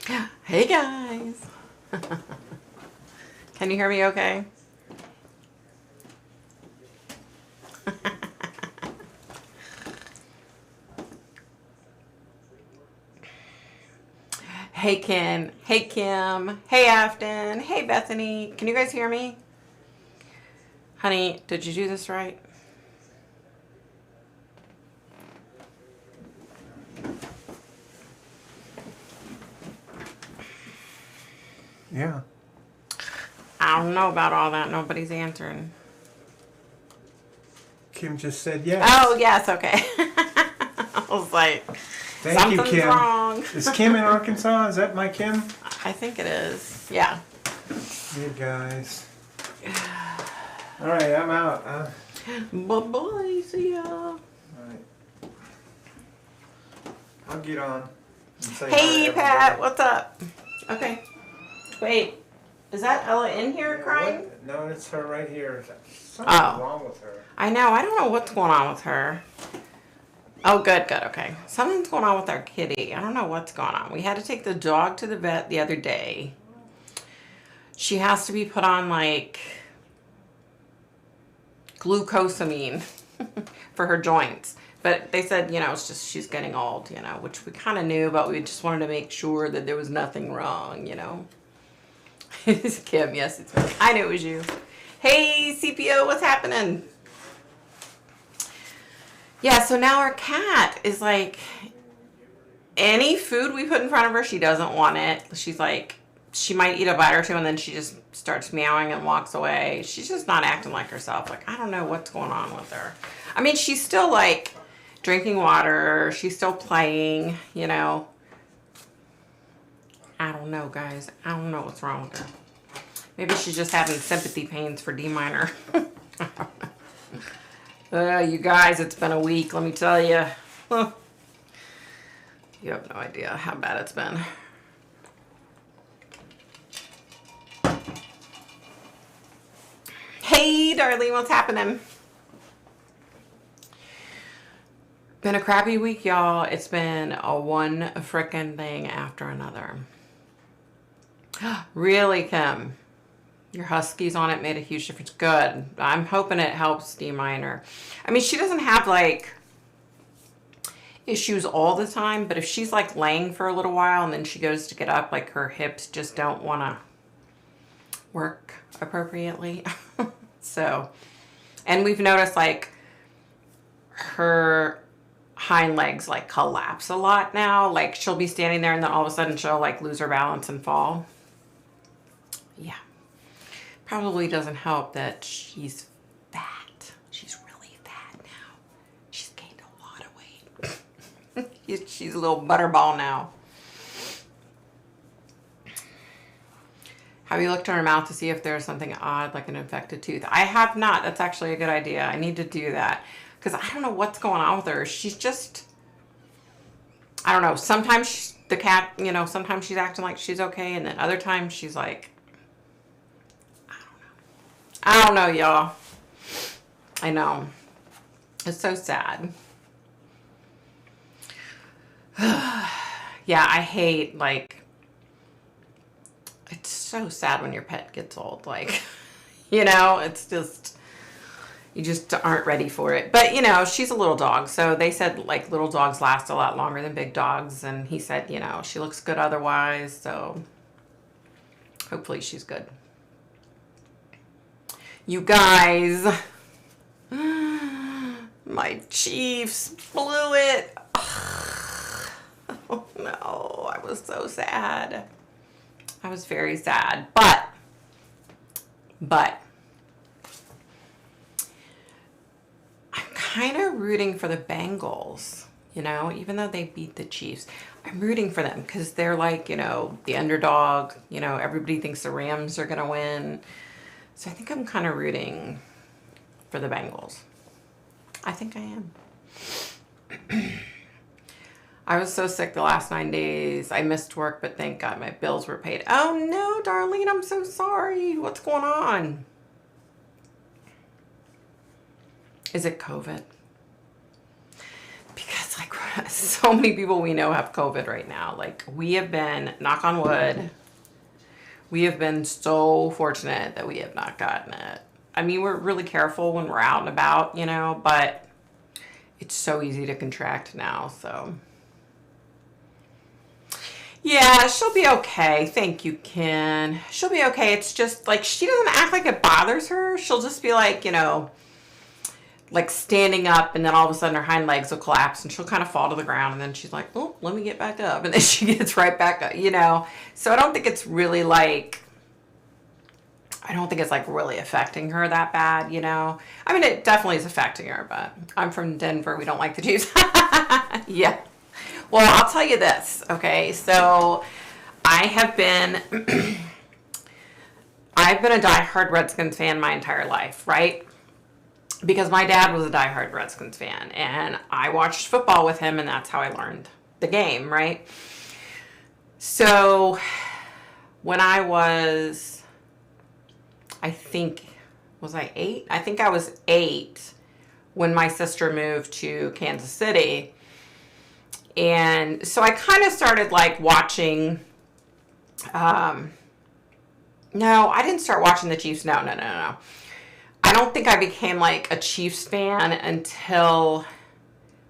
Hey guys. Can you hear me okay? Hey Ken. Hey Kim. Hey Afton. Hey Bethany. Can you guys hear me? Honey, did you do this right? Yeah. I don't know about all that. Nobody's answering. Kim just said yes. Oh, yes. Okay. I was like, Thank you, something's Kim. wrong. Is Kim in Arkansas? Is that my Kim? I think it is. Yeah. You guys. All right, I'm out. Bye-bye. See ya. All right. I'll get on. And say hi to Hey, everybody. Pat. What's up? Okay. Wait. Is that Ella in here Yeah, crying? what? No, it's her right here. Something's Oh. wrong with her. I know. I don't know what's going on with her. Oh, good, good. Okay. Something's going on with our kitty. I don't know what's going on. We had to take the dog to the vet the other day. She has to be put on, like, glucosamine for her joints. But they said, it's just she's getting old, which we kind of knew, but we just wanted to make sure that there was nothing wrong, It's Kim, yes, it's me. I knew it was you. Hey, CPO, what's happening? Yeah, so now our cat is like, any food we put in front of her, she doesn't want it. She's like, she might eat a bite or two and then she just starts meowing and walks away. She's just not acting like herself. Like, I don't know what's going on with her. I mean, she's still like drinking water. She's still playing, I don't know, guys. I don't know what's wrong with her. Maybe she's just having sympathy pains for D minor. You guys, it's been a week, let me tell you. You have no idea how bad it's been. Hey, Darlene, what's happening? Been a crappy week, y'all. It's been a one frickin' thing after another. Really, Kim? Your huskies on it made a huge difference. Good. I'm hoping it helps D minor. I mean, she doesn't have like issues all the time, but if she's like laying for a little while and then she goes to get up, like her hips just don't want to work appropriately. So, and we've noticed like her hind legs like collapse a lot now. Like she'll be standing there and then all of a sudden she'll like lose her balance and fall. Yeah. Probably doesn't help that she's fat. She's really fat now. She's gained a lot of weight. She's a little butterball now. Have you looked in her mouth to see if there's something odd, like an infected tooth? I have not. That's actually a good idea. I need to do that. Because I don't know what's going on with her. She's just, I don't know. Sometimes the cat, sometimes she's acting like she's okay. And then other times she's like, I don't know, y'all. I know. It's so sad. Yeah, I hate, like, it's so sad when your pet gets old. Like, it's just, you just aren't ready for it. But, she's a little dog. So they said, like, little dogs last a lot longer than big dogs. And he said, she looks good otherwise. So hopefully she's good. You guys, my Chiefs blew it. Oh no, I was so sad. I was very sad, but I'm kind of rooting for the Bengals, even though they beat the Chiefs. I'm rooting for them because they're like, the underdog, everybody thinks the Rams are going to win. So I think I'm kind of rooting for the Bengals. I think I am. I was so sick the last 9 days. I missed work, but thank God my bills were paid. Oh no, Darlene, I'm so sorry. What's going on? Is it COVID? Because it's like so many people we know have COVID right now. Like, we have been, knock on wood, we have been so fortunate that we have not gotten it. I mean, we're really careful when we're out and about, you know, but it's so easy to contract now, so. Yeah, she'll be okay. Thank you, Ken. She'll be okay. It's just, like, she doesn't act like it bothers her. She'll just be like, you know, like standing up, and then all of a sudden her hind legs will collapse and she'll kind of fall to the ground, and then she's like, oh, let me get back up, and then she gets right back up, you know. So I don't think it's really like, I don't think it's like really affecting her that bad, you know. I mean, it definitely is affecting her, but I'm from Denver. We don't like the Chiefs. Yeah. Well, I'll tell you this, okay? So I have been, I've been a diehard Redskins fan my entire life, right? Because my dad was a diehard Redskins fan, and I watched football with him, and that's how I learned the game, right? So when I was, I think, was I 8? I think I was 8 when my sister moved to Kansas City. And so I kind of started like watching, no, I didn't start watching the Chiefs. No. I don't think I became like a Chiefs fan until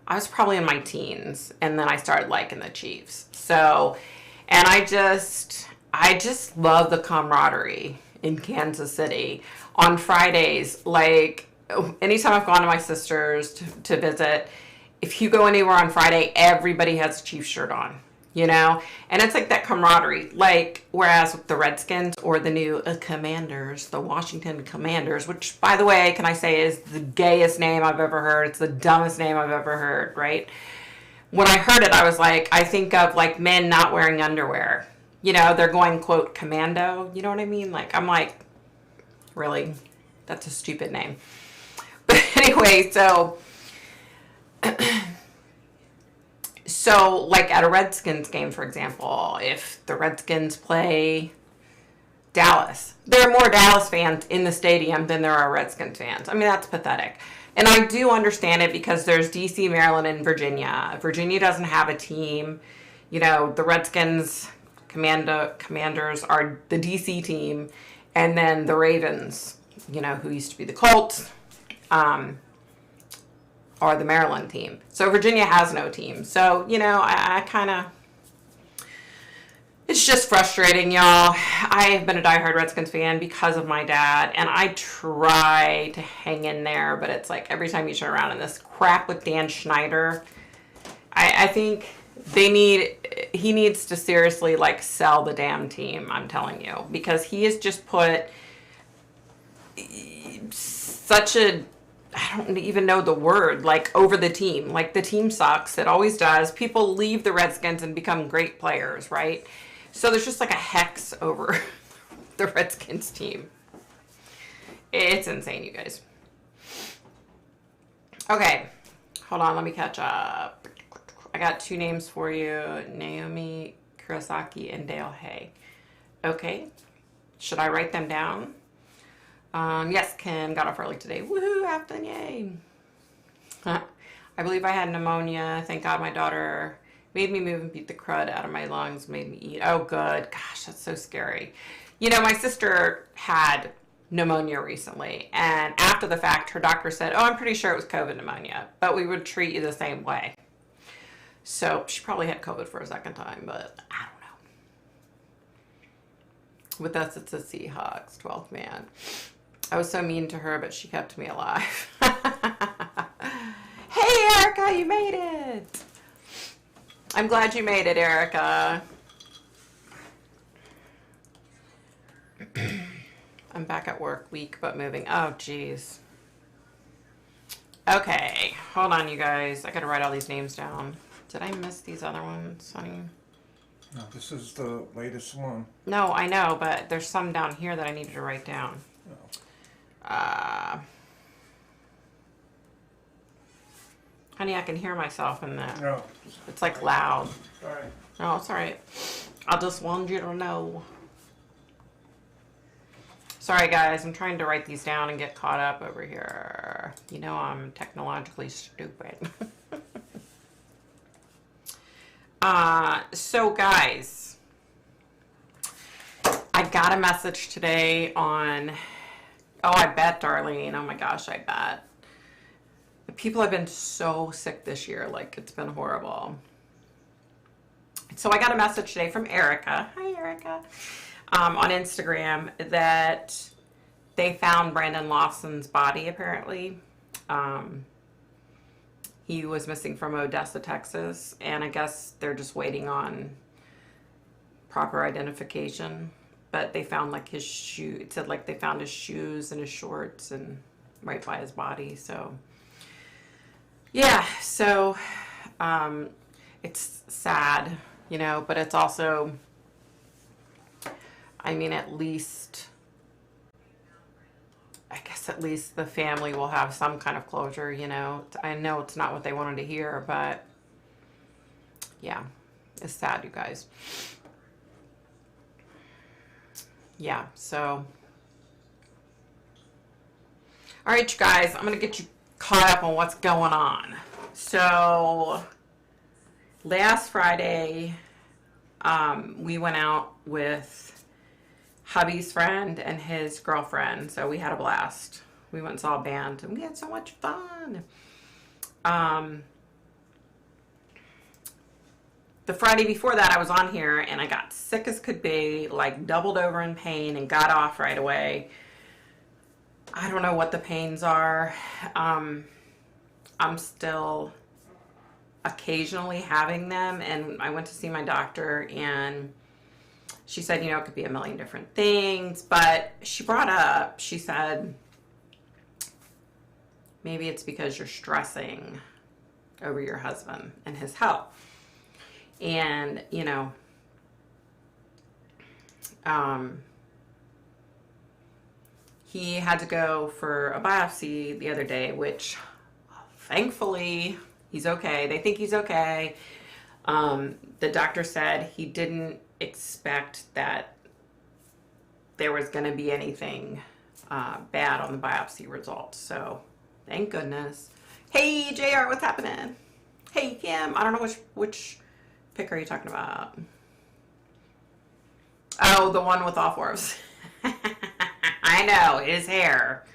I was probably in my teens, and then I started liking the Chiefs. So, and I just love the camaraderie in Kansas City on Fridays. Like, anytime I've gone to my sister's to visit, if you go anywhere on Friday, everybody has a Chiefs shirt on, you know? And it's like that camaraderie. Like, whereas with the Redskins or the new Commanders, the Washington Commanders, which, by the way, can I say is the gayest name I've ever heard. It's the dumbest name I've ever heard, right? When I heard it, I was like, I think of like men not wearing underwear. You know, they're going, quote, commando. You know what I mean? Like, I'm like, really? That's a stupid name. But anyway, so like at a Redskins game, for example, if the Redskins play Dallas, there are more Dallas fans in the stadium than there are Redskins fans. I mean, that's pathetic. And I do understand it because there's DC, Maryland, and Virginia. Virginia doesn't have a team. You know, the Redskins Commanders are the DC team, and then the Ravens, you know, who used to be the Colts, are the Maryland team. So Virginia has no team. So, you know, I kind of, it's just frustrating, y'all. I've been a diehard Redskins fan because of my dad, and I try to hang in there, but it's like every time you turn around and this crap with Dan Schneider, I think he needs to seriously like sell the damn team, I'm telling you, because he has just put such a, I don't even know the word, like, over the team. Like, the team sucks. It always does. People leave the Redskins and become great players, right? So there's just like a hex over the Redskins team. It's insane, you guys. Okay. Hold on. Let me catch up. I got 2 names for you. Naomi Kurosaki and Dale Hay. Okay. Should I write them down? Yes, Ken got off early today. Woohoo, Afton, yay. I believe I had pneumonia. Thank God my daughter made me move and beat the crud out of my lungs, made me eat. Oh, good. Gosh, that's so scary. You know, my sister had pneumonia recently, and after the fact, her doctor said, oh, I'm pretty sure it was COVID pneumonia, but we would treat you the same way. So she probably had COVID for a second time, but I don't know. With us, it's the Seahawks, 12th man. I was so mean to her, but she kept me alive. Hey, Erica, you made it. I'm glad you made it, Erica. I'm back at work, weak but moving. Oh, geez. Okay, hold on, you guys. I gotta write all these names down. Did I miss these other ones, honey? No, this is the latest one. No, I know, but there's some down here that I needed to write down. Oh. Honey, I can hear myself in that. No. It's like loud. Sorry. No, it's all right. I just wanted you to know. Sorry, guys. I'm trying to write these down and get caught up over here. You know I'm technologically stupid. So guys, I got a message today on, oh, I bet, Darlene. Oh my gosh, I bet. People have been so sick this year. Like, it's been horrible. So I got a message today from Erica. Hi, Erica. On Instagram that they found Brandon Lawson's body, apparently. He was missing from Odessa, Texas, and I guess they're just waiting on proper identification. But they found like his shoe. It said like they found his shoes and his shorts and right by his body. So yeah, so it's sad, you know, but it's also, I mean, at least, I guess at least the family will have some kind of closure, you know. I know it's not what they wanted to hear, but yeah, it's sad, you guys. Yeah, so. All right, you guys, I'm going to get you caught up on what's going on. So, last Friday, we went out with hubby's friend and his girlfriend, so we had a blast. We went and saw a band, and we had so much fun. The Friday before that, I was on here, and I got sick as could be, like doubled over in pain, and got off right away. I don't know what the pains are. I'm still occasionally having them, and I went to see my doctor, and she said, you know, it could be a million different things, but she brought up, she said, maybe it's because you're stressing over your husband and his health. And, you know, he had to go for a biopsy the other day, which thankfully he's okay. They think he's okay. The doctor said he didn't expect that there was going to be anything bad on the biopsy results. So thank goodness. Hey, JR, what's happening? Hey, Kim, I don't know which pic are you talking about? Oh, the one with all fours. I know, his hair.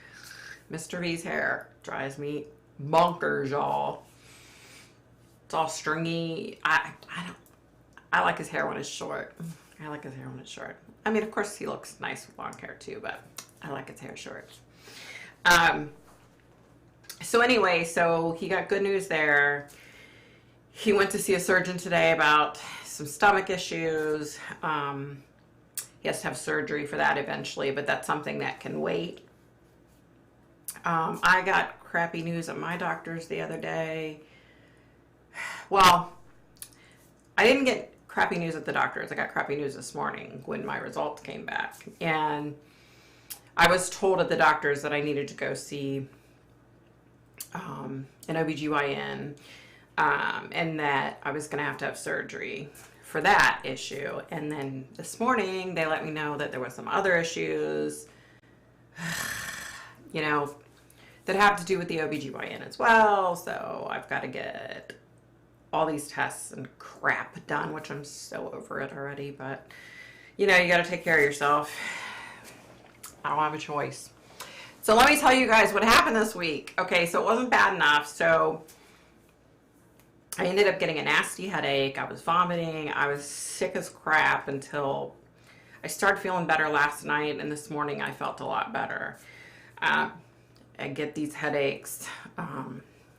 Mr. V's hair drives me bonkers, y'all. It's all stringy. I like his hair when it's short. I like his hair when it's short. I mean, of course, he looks nice with long hair too, but I like his hair short. So anyway, so he got good news there. He went to see a surgeon today about some stomach issues. He has to have surgery for that eventually, but that's something that can wait. I got crappy news at my doctor's the other day. Well, I didn't get crappy news at the doctor's. I got crappy news this morning when my results came back. And I was told at the doctor's that I needed to go see an OBGYN, and that I was going to have surgery for that issue. And then this morning, they let me know that there was some other issues, you know, that have to do with the OBGYN as well. So I've got to get all these tests and crap done, which I'm so over it already. But, you know, you got to take care of yourself. I don't have a choice. So let me tell you guys what happened this week. Okay, so it wasn't bad enough. So I ended up getting a nasty headache. I was vomiting. I was sick as crap until I started feeling better last night. And this morning I felt a lot better. I get these headaches.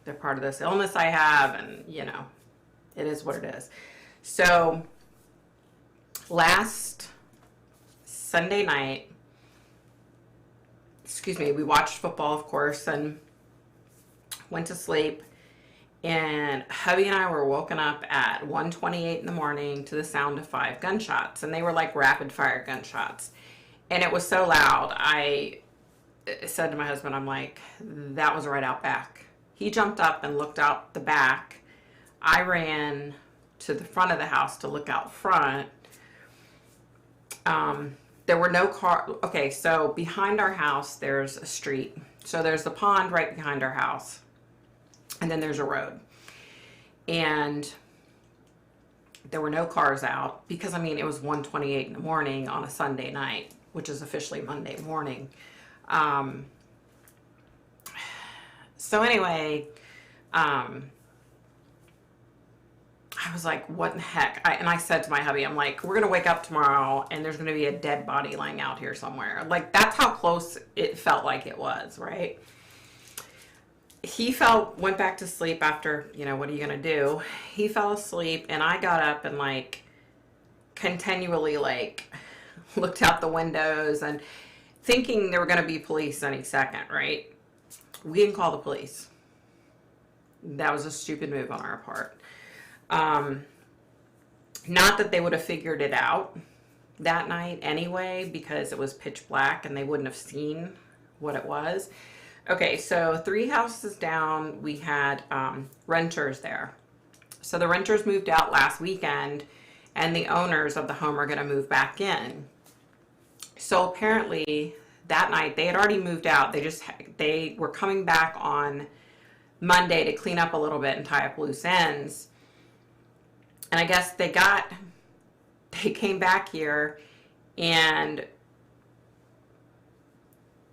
They're part of this illness I have. And, you know, it is what it is. So last Sunday night, we watched football, of course, and went to sleep. And hubby and I were woken up at 1:28 in the morning to the sound of 5 gunshots. And they were like rapid fire gunshots. And it was so loud. I said to my husband, I'm like, that was right out back. He jumped up and looked out the back. I ran to the front of the house to look out front. There were no cars. Okay, so behind our house, there's a street. So there's the pond right behind our house. And then there's a road. And There were no cars out because, I mean, it was 1:28 in the morning on a Sunday night, which is officially Monday morning. So anyway, I was like, what in the heck? And I said to my hubby, I'm like, we're going to wake up tomorrow and there's going to be a dead body laying out here somewhere. Like, that's how close it felt like it was, right? He went back to sleep after, you know, what are you going to do? He fell asleep and I got up and like continually like looked out the windows and thinking there were going to be police any second, right? We didn't call the police. That was a stupid move on our part. Not that they would have figured it out that night anyway, because it was pitch black and they wouldn't have seen what it was. Okay, so 3 houses down, we had renters there. So the renters moved out last weekend and the owners of the home are going to move back in. So apparently that night they had already moved out. They were coming back on Monday to clean up a little bit and tie up loose ends. And I guess they came back here and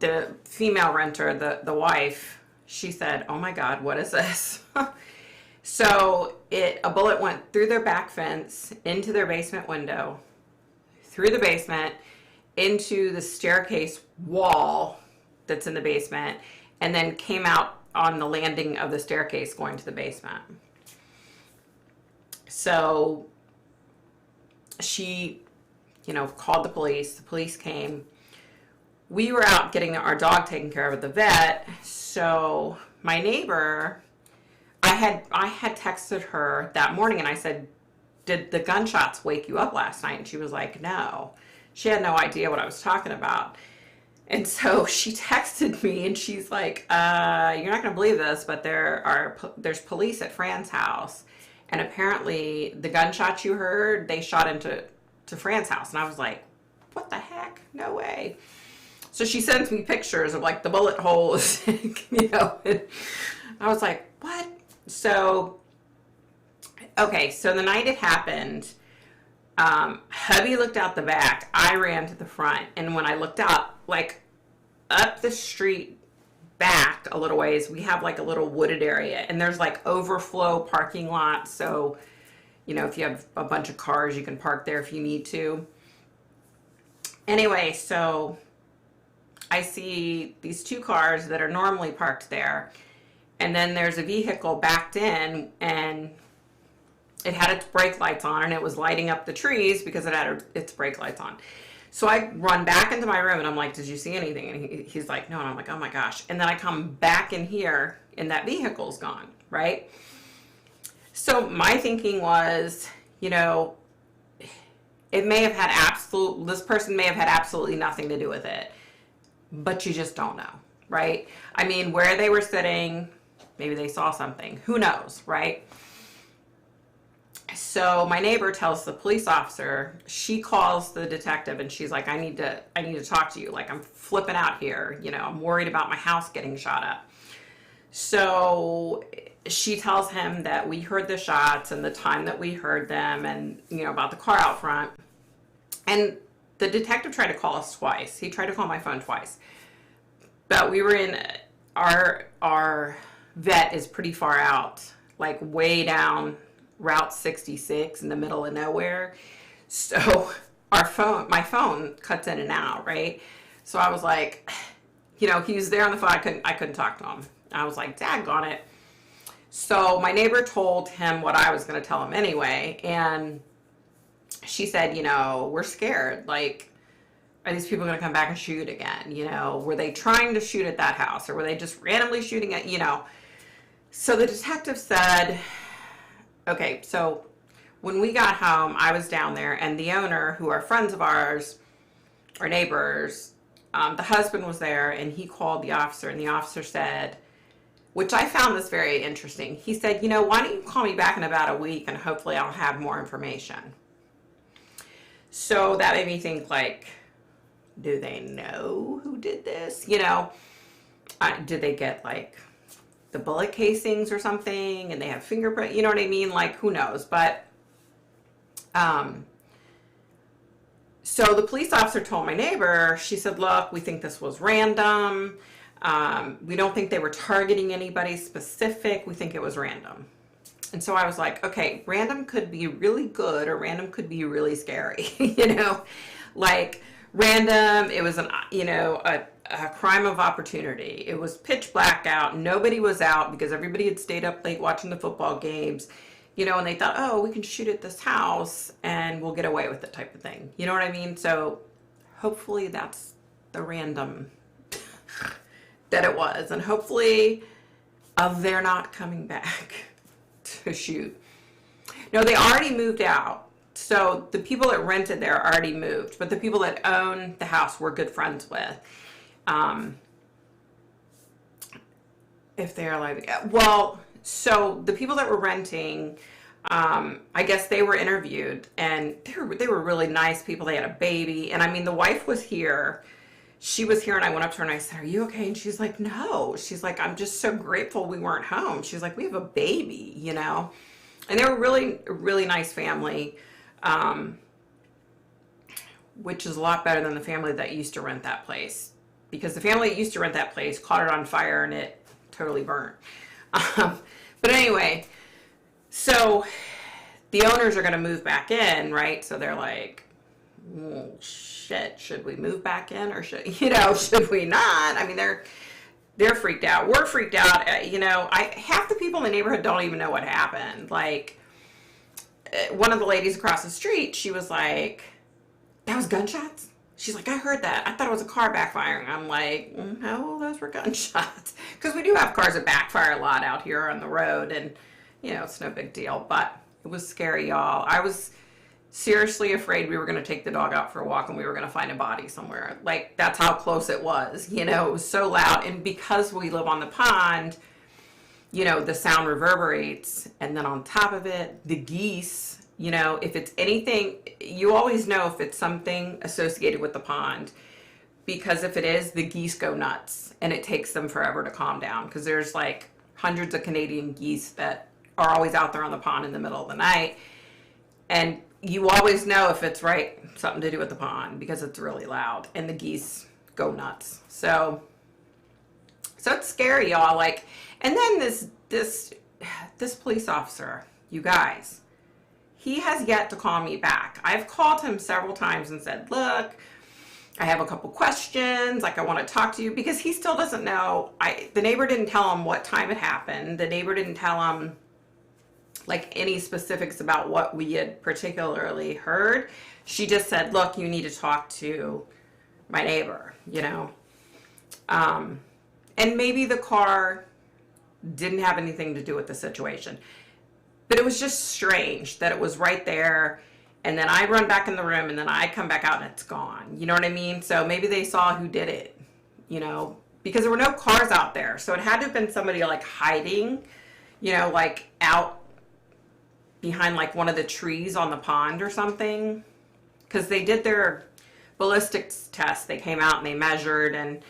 the female renter, the wife, she said, oh my God, what is this? So a bullet went through their back fence, into their basement window, through the basement, into the staircase wall that's in the basement, and then came out on the landing of the staircase going to the basement. So she, you know, called the police. The police came. We were out getting our dog taken care of at the vet. So my neighbor, I had texted her that morning and I said, did the gunshots wake you up last night? And she was like, no. She had no idea what I was talking about. And so she texted me and she's like, you're not going to believe this, but there's police at Fran's house. And apparently the gunshots you heard, they shot into Fran's house. And I was like, what the heck? No way. So she sends me pictures of like the bullet holes, you know. And I was like, what? So, okay, so the night it happened, hubby looked out the back. I ran to the front. And when I looked up, like up the street back a little ways, we have like a little wooded area. And there's like overflow parking lots. So, you know, if you have a bunch of cars, you can park there if you need to. Anyway, so I see these 2 cars that are normally parked there. And then there's a vehicle backed in and it had its brake lights on and it was lighting up the trees because it had its brake lights on. So I run back into my room and I'm like, did you see anything? And he's like, no. And I'm like, oh my gosh. And then I come back in here and that vehicle's gone, right? So my thinking was, you know, it may have had this person may have had absolutely nothing to do with it, but you just don't know, right? I mean, where they were sitting, maybe they saw something, who knows, right? So my neighbor tells the police officer, she calls the detective and she's like, I need to talk to you. Like, I'm flipping out here. You know, I'm worried about my house getting shot up. So she tells him that we heard the shots and the time that we heard them and, you know, about the car out front. And the detective tried to call us twice. He tried to call my phone twice. But we were in, our vet is pretty far out, like way down Route 66 in the middle of nowhere. So my phone cuts in and out, right? So I was like, you know, he was there on the phone. I couldn't talk to him. I was like, daggone it. So my neighbor told him what I was going to tell him anyway. And she said, you know, we're scared. Like, are these people going to come back and shoot again? You know, were they trying to shoot at that house or were they just randomly shooting at, you know? So the detective said, okay, so when we got home, I was down there and the owner, who are friends of ours, our neighbors, the husband was there and he called the officer and the officer said, which I found this very interesting. He said, you know, why don't you call me back in about a week and hopefully I'll have more information. So that made me think, like, do they know who did this? You know, did they get like the bullet casings or something and they have fingerprint, you know what I mean? Like, who knows? But So the police officer told my neighbor, she said, look, we think this was random. We don't think they were targeting anybody specific. We think it was random. And so I was like, okay, random could be really good or random could be really scary, you know, like random. It was a crime of opportunity. It was pitch black out. Nobody was out because everybody had stayed up late watching the football games, you know, and they thought, oh, we can shoot at this house and we'll get away with it type of thing. You know what I mean? So hopefully that's the random that it was. And hopefully they're not coming back to shoot. No, they already moved out. So the people that rented there already moved, but the people that own the house we're good friends with. If they're alive. Well, so the people that were renting, I guess they were interviewed and they were really nice people. They had a baby. And I mean, the wife was here. She was here and I went up to her and I said, are you okay? And she's like, no. She's like, I'm just so grateful we weren't home. She's like, we have a baby, you know? And they were really, really nice family, which is a lot better than the family that used to rent that place. Because the family that used to rent that place caught it on fire and it totally burnt. But anyway, so the owners are going to move back in, right? So they're like, oh, shit, should we move back in or should we not? I mean, they're freaked out. We're freaked out. You know, half the people in the neighborhood don't even know what happened. Like, one of the ladies across the street, she was like, that was gunshots? She's like, I heard that. I thought it was a car backfiring. I'm like, no, those were gunshots. Because we do have cars that backfire a lot out here on the road. And, you know, it's no big deal. But it was scary, y'all. I was seriously afraid we were going to take the dog out for a walk and we were going to find a body somewhere. Like, that's how close it was. You know, it was so loud. And because we live on the pond, you know, the sound reverberates. And then on top of it, the geese, you know, if it's anything, you always know if it's something associated with the pond. Because if it is, the geese go nuts. And it takes them forever to calm down. Because there's like hundreds of Canadian geese that are always out there on the pond in the middle of the night. And you always know if it's something to do with the pond because it's really loud and the geese go nuts. So it's scary, y'all. Like, and then this police officer, you guys, he has yet to call me back. I've called him several times and said, look, I have a couple questions. Like, I want to talk to you because he still doesn't know. The neighbor didn't tell him what time it happened. The neighbor didn't tell him like any specifics about what we had particularly heard. She just said, look, you need to talk to my neighbor, you know? And maybe the car didn't have anything to do with the situation, but it was just strange that it was right there. And then I run back in the room and then I come back out and it's gone. You know what I mean? So maybe they saw who did it, you know, because there were no cars out there. So it had to have been somebody like hiding, you know, like out behind like one of the trees on the pond or something, because they did their ballistics test. They came out and they measured and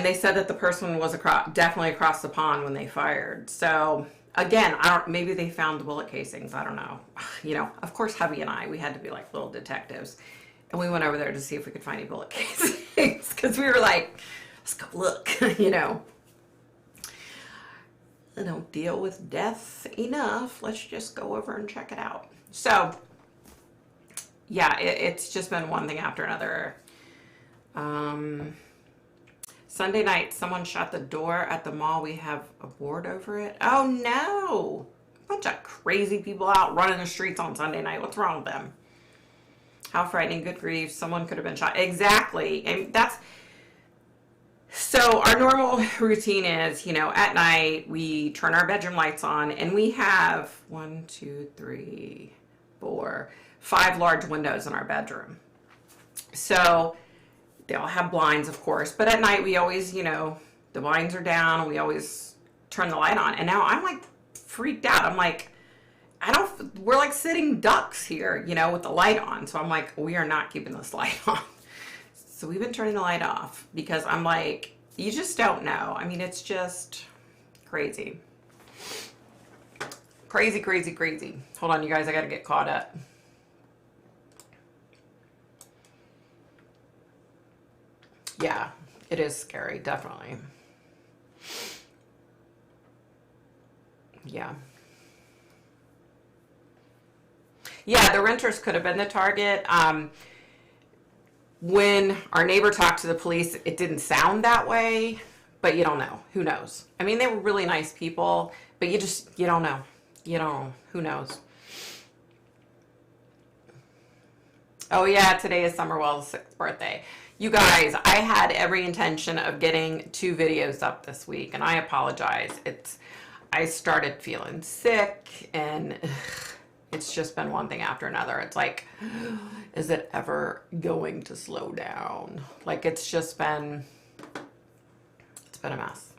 they said that the person was definitely across the pond when they fired. So again, maybe they found the bullet casings. I don't know. You know, of course, hubby and I, we had to be like little detectives, and we went over there to see if we could find any bullet casings because we were like, let's go look. You know, I don't deal with death enough. Let's just go over and check it out. So yeah, it's just been one thing after another. Sunday night, someone shut the door at the mall. We have a board over it. Oh no! A bunch of crazy people out running the streets on Sunday night. What's wrong with them? How frightening. Good grief. Someone could have been shot. Exactly. And so our normal routine is, you know, at night we turn our bedroom lights on and we have 1, 2, 3, 4, 5 large windows in our bedroom. So they all have blinds, of course, but at night we always, you know, the blinds are down and we always turn the light on. And now I'm like freaked out. I'm like, we're like sitting ducks here, you know, with the light on. So I'm like, we are not keeping this light on. So we've been turning the light off because I'm like, you just don't know. I mean, it's just crazy. Crazy, crazy, crazy. Hold on, you guys, I got to get caught up. Yeah, it is scary, definitely. Yeah. Yeah, the renters could have been the target. When our neighbor talked to the police, it didn't sound that way, but you don't know. Who knows? I mean, they were really nice people, but you don't know. You don't know. Who knows? Oh yeah, today is Summerwell's 6th birthday. You guys, I had every intention of getting 2 videos up this week, and I apologize. I started feeling sick, and it's just been one thing after another. It's like, is it ever going to slow down? Like, it's been a mess.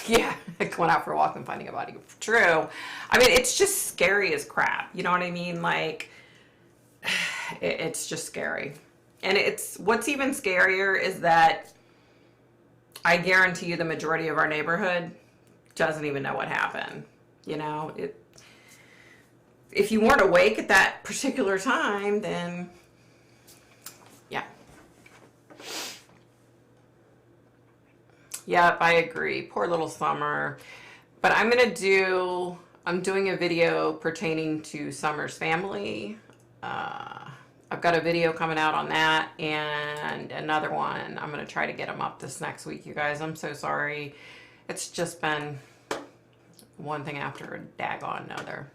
Yeah, going out for a walk and finding a body. True. I mean, it's just scary as crap. You know what I mean? Like, it's just scary. And what's even scarier is that I guarantee you the majority of our neighborhood doesn't even know what happened. You know, if you weren't awake at that particular time, then yeah. Yep, I agree. Poor little Summer. But I'm doing a video pertaining to Summer's family. I've got a video coming out on that, and another one. I'm going to try to get them up this next week, you guys. I'm so sorry. It's just been one thing after a daggone another.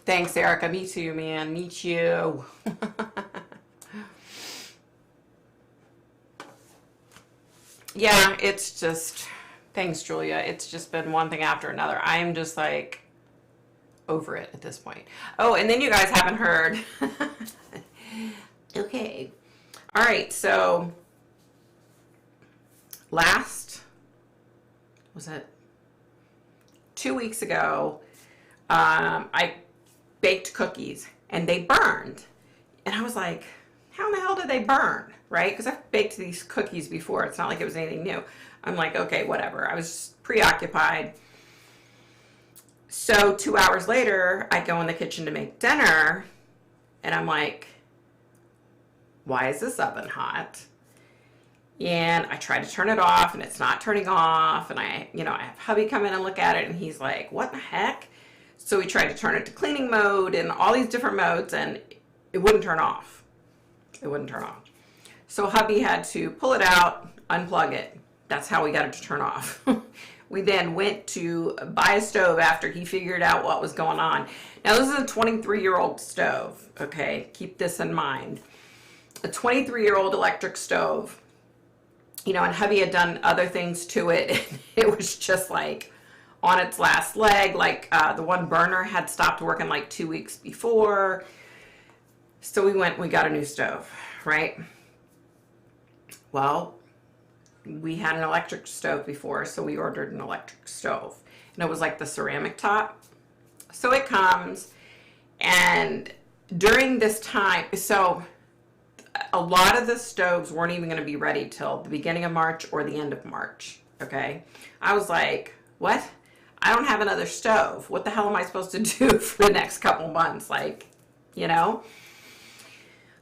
Thanks, Erica. Me too, man. Me too. Yeah, it's just, thanks, Julia. It's just been one thing after another. I'm just like over it at this point. Oh, and then you guys haven't heard. Okay. All right. So was it 2 weeks ago? I baked cookies and they burned. And I was like, how in the hell did they burn? Right? Because I've baked these cookies before. It's not like it was anything new. I'm like, okay, whatever. I was preoccupied. So 2 hours later, I go in the kitchen to make dinner, and I'm like, why is this oven hot? And I try to turn it off, and it's not turning off. And I have hubby come in and look at it, and he's like, what the heck? So we tried to turn it to cleaning mode and all these different modes, and it wouldn't turn off. It wouldn't turn off. So hubby had to pull it out, unplug it. That's how we got it to turn off. We then went to buy a stove after he figured out what was going on. Now, this is a 23-year-old stove, okay? Keep this in mind. A 23-year-old electric stove. You know, and hubby had done other things to it. It was just like on its last leg. Like the one burner had stopped working like 2 weeks before. So we got a new stove, right? Well, we had an electric stove before, so we ordered an electric stove. And it was like the ceramic top. So it comes, and during this time, so a lot of the stoves weren't even going to be ready till the beginning of March or the end of March, okay? I was like, what? I don't have another stove. What the hell am I supposed to do for the next couple months? Like, you know?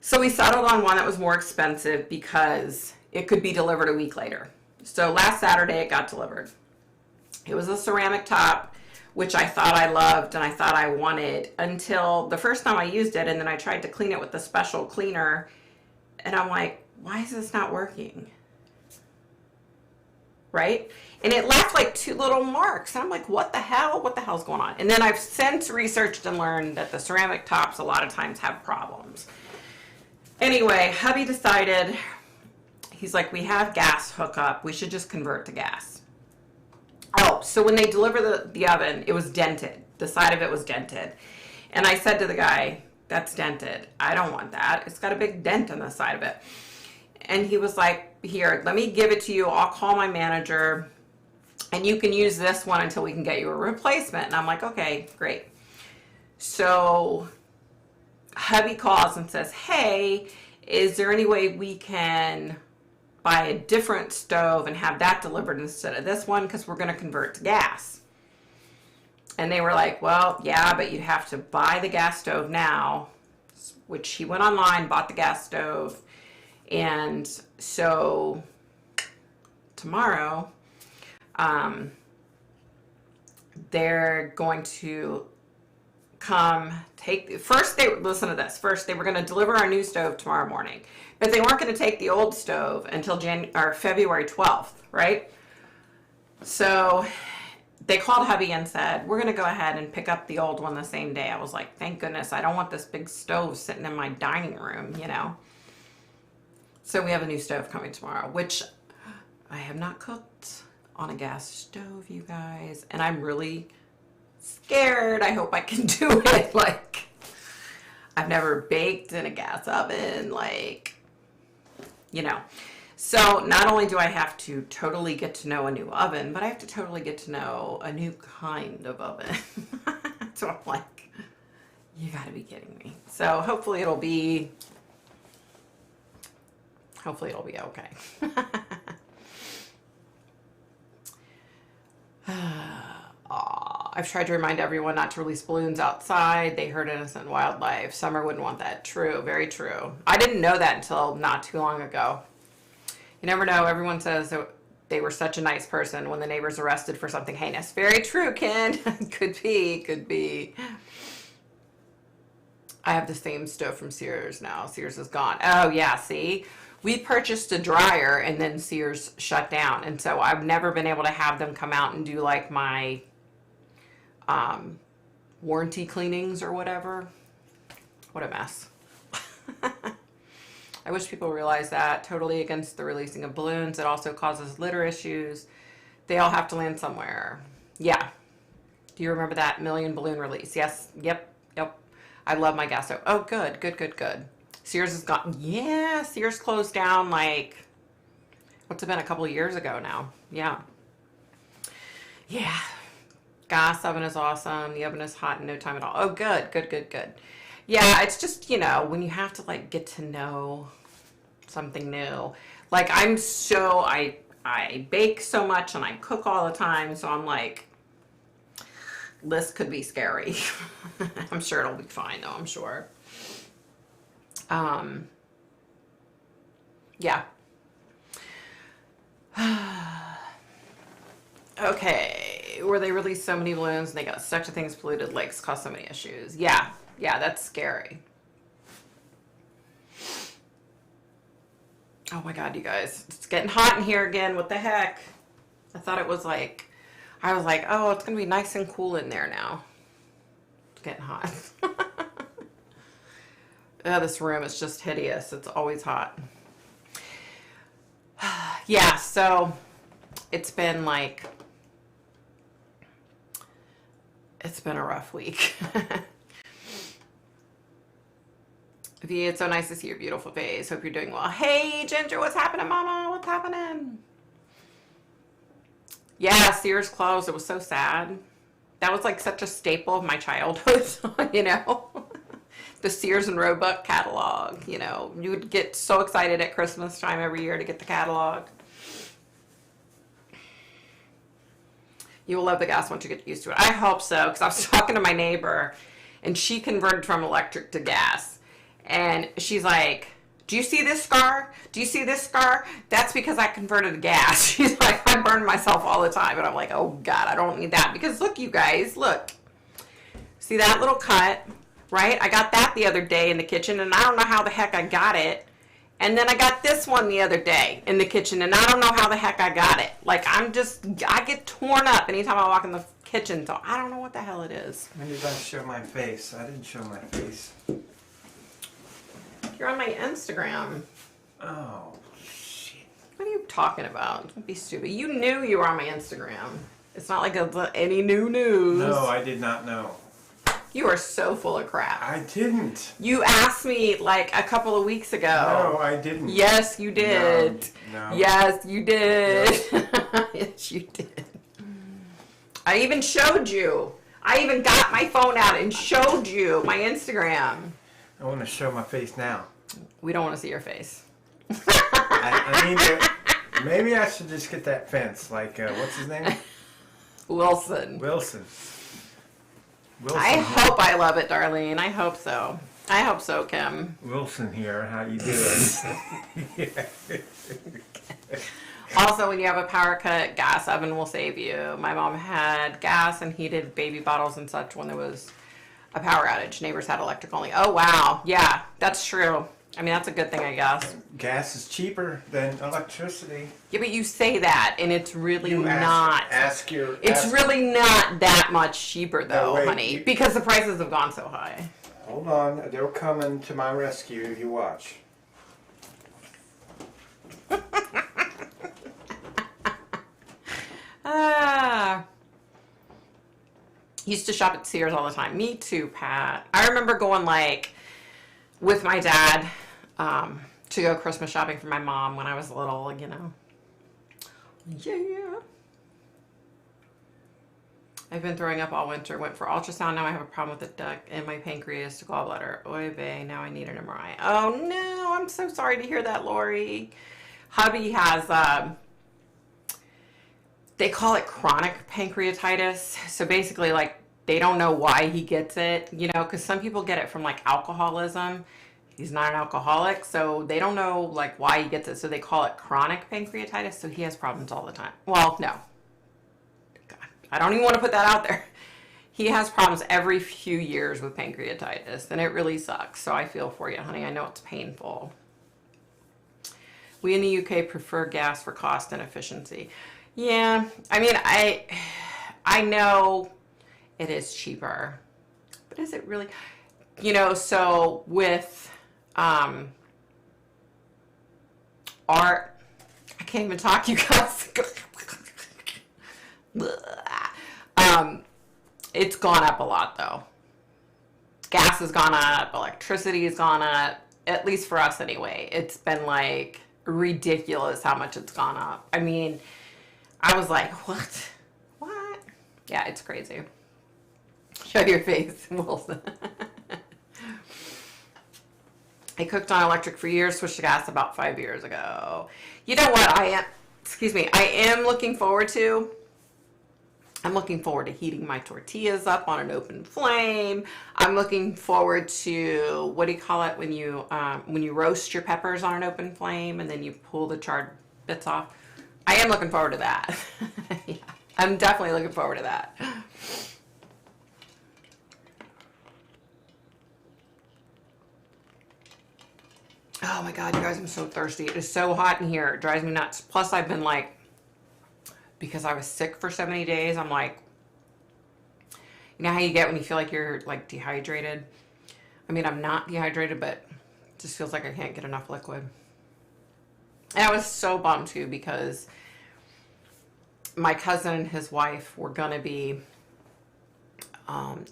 So we settled on one that was more expensive because it could be delivered a week later. So last Saturday it got delivered. It was a ceramic top, which I thought I loved and I thought I wanted until the first time I used it, and then I tried to clean it with the special cleaner, and I'm like, why is this not working? Right? And it left like 2 little marks. And I'm like, what the hell? What the hell's going on? And then I've since researched and learned that the ceramic tops a lot of times have problems. Anyway, hubby decided, he's like, we have gas hookup. We should just convert to gas. Oh, so when they deliver the oven, it was dented. The side of it was dented. And I said to the guy, that's dented. I don't want that. It's got a big dent on the side of it. And he was like, here, let me give it to you. I'll call my manager, and you can use this one until we can get you a replacement. And I'm like, okay, great. So hubby calls and says, hey, is there any way we can buy a different stove and have that delivered instead of this one, because we're going to convert to gas? And they were like, well, yeah, but you have to buy the gas stove now which he went online, bought the gas stove. And so tomorrow, they're going to come listen to this. First, they were going to deliver our new stove tomorrow morning, but they weren't going to take the old stove until February 12th, right? So they called hubby and said, we're going to go ahead and pick up the old one the same day. I was like, thank goodness. I don't want this big stove sitting in my dining room, you know? So we have a new stove coming tomorrow, which I have not cooked on a gas stove, you guys. And I'm really scared. I hope I can do it. Like, I've never baked in a gas oven, like, you know. So not only do I have to totally get to know a new oven, but I have to totally get to know a new kind of oven. So I'm like, you gotta be kidding me. So hopefully it'll be okay. I've tried to remind everyone not to release balloons outside. They hurt innocent wildlife. Summer wouldn't want that. True, very true. I didn't know that until not too long ago. You never know. Everyone says that they were such a nice person when the neighbor's arrested for something heinous. Very true, Ken. Could be. I have the same stove from Sears now. Sears is gone. Oh, yeah, see? We purchased a dryer and then Sears shut down. And so I've never been able to have them come out and do like my warranty cleanings or whatever. What a mess. I wish people realize that. Totally against the releasing of balloons. It also causes litter issues. They all have to land somewhere. Yeah. Do you remember that million balloon release? Yes. Yep. I love my gas stove. Oh, good. Sears is gone. Yeah, Sears closed down like, what's it been, a couple of years ago now. Yeah. Gas oven is awesome. The oven is hot in no time at all. Oh, good. Yeah, it's just, you know, when you have to like get to know something new. Like I bake so much and I cook all the time. So I'm like, this could be scary. I'm sure it'll be fine though, I'm sure. Yeah. Okay, where they released so many balloons and they got stuck to things, polluted lakes, caused so many issues. Yeah, that's scary. Oh my God, you guys, it's getting hot in here again. What the heck? I thought it was like, I was like, oh, it's gonna be nice and cool in there now. It's getting hot. Oh, this room is just hideous. It's always hot. Yeah, so it's been a rough week. V, it's so nice to see your beautiful face. Hope you're doing well. Hey, Ginger, what's happening, Mama? What's happening? Yeah, Sears closed. It was so sad. That was like such a staple of my childhood, you know? The Sears and Roebuck catalog, you know. You would get so excited at Christmas time every year to get the catalog. You will love the gas once you get used to it. I hope so, because I was talking to my neighbor, and she converted from electric to gas. And she's like, do you see this scar? Do you see this scar? That's because I converted to gas. She's like, I burn myself all the time. And I'm like, oh, God, I don't need that. Because look, you guys, look. See that little cut, right? I got that the other day in the kitchen, and I don't know how the heck I got it. And then I got this one the other day in the kitchen, and I don't know how the heck I got it. Like, I get torn up anytime I walk in the kitchen, so I don't know what the hell it is. When did I show my face? I didn't show my face. You're on my Instagram. Oh, shit. What are you talking about? Don't be stupid. You knew you were on my Instagram. It's not like any new news. No, I did not know. You are so full of crap. I didn't. You asked me like a couple of weeks ago. No, I didn't. Yes, you did. No. Yes, you did. No. Yes, you did. I even showed you. I even got my phone out and showed you my Instagram. I want to show my face now. We don't want to see your face. I need to. Maybe I should just get that fence. Like, what's his name? Wilson. Wilson. I hope I love it, Darlene. I hope so. I hope so, Kim. Wilson here. How you doing? Also, when you have a power cut, gas oven will save you. My mom had gas and heated baby bottles and such when there was a power outage. Neighbors had electric only. Oh, wow. Yeah, that's true. I mean, that's a good thing, I guess. Gas is cheaper than electricity. Yeah, but you say that, and it's really Ask your... It's really not that much cheaper, though, wait, honey, because the prices have gone so high. Hold on. They're coming to my rescue if you watch. Used to shop at Sears all the time. Me too, Pat. I remember going like with my dad to go Christmas shopping for my mom when I was little, you know. Yeah. I've been throwing up all winter. Went for ultrasound. Now I have a problem with the duct in my pancreas to gallbladder. Oy vey. Now I need an MRI. Oh no. I'm so sorry to hear that, Lori. Hubby has they call it chronic pancreatitis. So basically, like, they don't know why he gets it, you know, because some people get it from, like, alcoholism. He's not an alcoholic, so they don't know, like, why he gets it. So they call it chronic pancreatitis, so he has problems all the time. Well, no. God, I don't even want to put that out there. He has problems every few years with pancreatitis, and it really sucks. So I feel for you, honey. I know it's painful. We in the UK prefer gas for cost and efficiency. Yeah, I mean, I know it is cheaper, but is it really? You know, so with art, I can't even talk, you guys. It's gone up a lot, though. Gas has gone up, electricity has gone up, at least for us anyway. It's been, like, ridiculous how much it's gone up. I mean... I was like, what? What? Yeah, it's crazy. Show your face, Wilson. I cooked on electric for years, switched to gas about 5 years ago. You know what I am looking forward to? I'm looking forward to heating my tortillas up on an open flame. I'm looking forward to, what do you call it when you roast your peppers on an open flame and then you pull the charred bits off? I am looking forward to that. Yeah, I'm definitely looking forward to that. Oh my God, you guys, I'm so thirsty. It is so hot in here. It drives me nuts. Plus, I've been like, because I was sick for so many days, I'm like, you know how you get when you feel like you're like dehydrated? I mean, I'm not dehydrated, but it just feels like I can't get enough liquid. And I was so bummed too because my cousin and his wife were going to be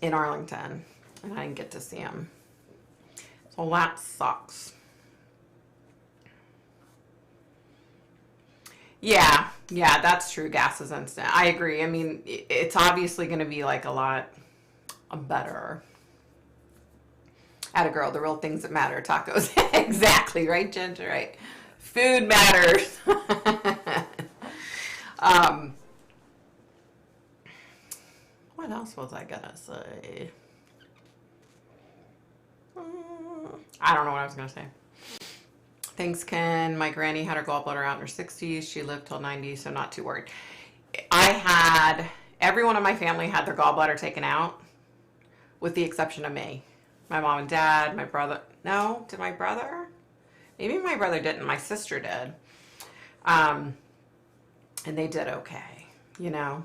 in Arlington and I didn't get to see him. So that sucks. Yeah, that's true. Gas is instant. I agree. I mean, it's obviously going to be like a lot better. Atta girl, the real things that matter. Tacos. Exactly, right, Ginger? Right. Food matters. What else was I gonna say? I don't know what I was gonna say. Thanks, Ken. My granny had her gallbladder out in her 60s. She lived till 90, so not too worried. Everyone in my family had their gallbladder taken out, with the exception of me. My mom and dad, my brother. No, did my brother? Maybe my brother didn't. My sister did. And they did okay, you know.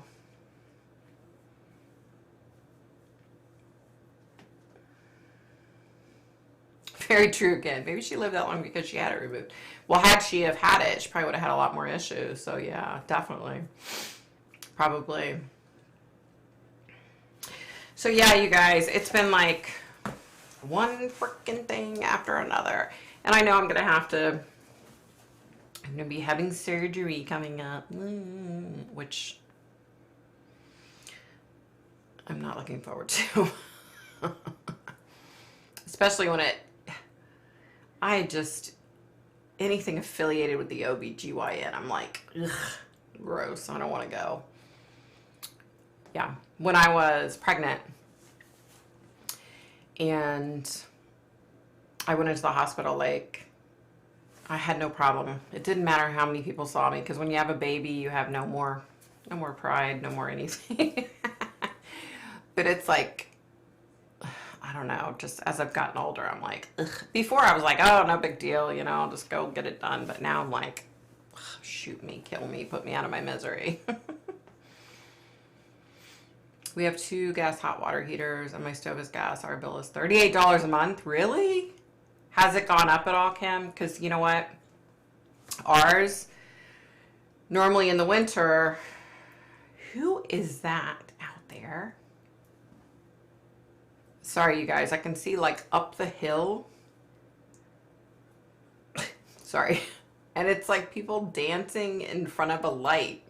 Very true again. Maybe she lived that long because she had it removed. Well, had she have had it, she probably would have had a lot more issues. So yeah, definitely. Probably. So yeah, you guys, it's been like one freaking thing after another. And I know I'm going to be having surgery coming up, which I'm not looking forward to. Especially when anything affiliated with the OBGYN, I'm like, ugh, gross. I don't want to go. Yeah. When I was pregnant and I went into the hospital like I had no problem. It didn't matter how many people saw me because when you have a baby, you have no more pride, no more anything. But it's like, I don't know, just as I've gotten older, I'm like, ugh. Before I was like, oh, no big deal, you know, I'll just go get it done. But now I'm like, ugh, shoot me, kill me, put me out of my misery. We have 2 gas hot water heaters and my stove is gas. Our bill is $38 a month. Really? Has it gone up at all, Kim? Because you know what? Ours, normally in the winter, who is that out there? Sorry, you guys. I can see like up the hill. Sorry. And it's like people dancing in front of a light.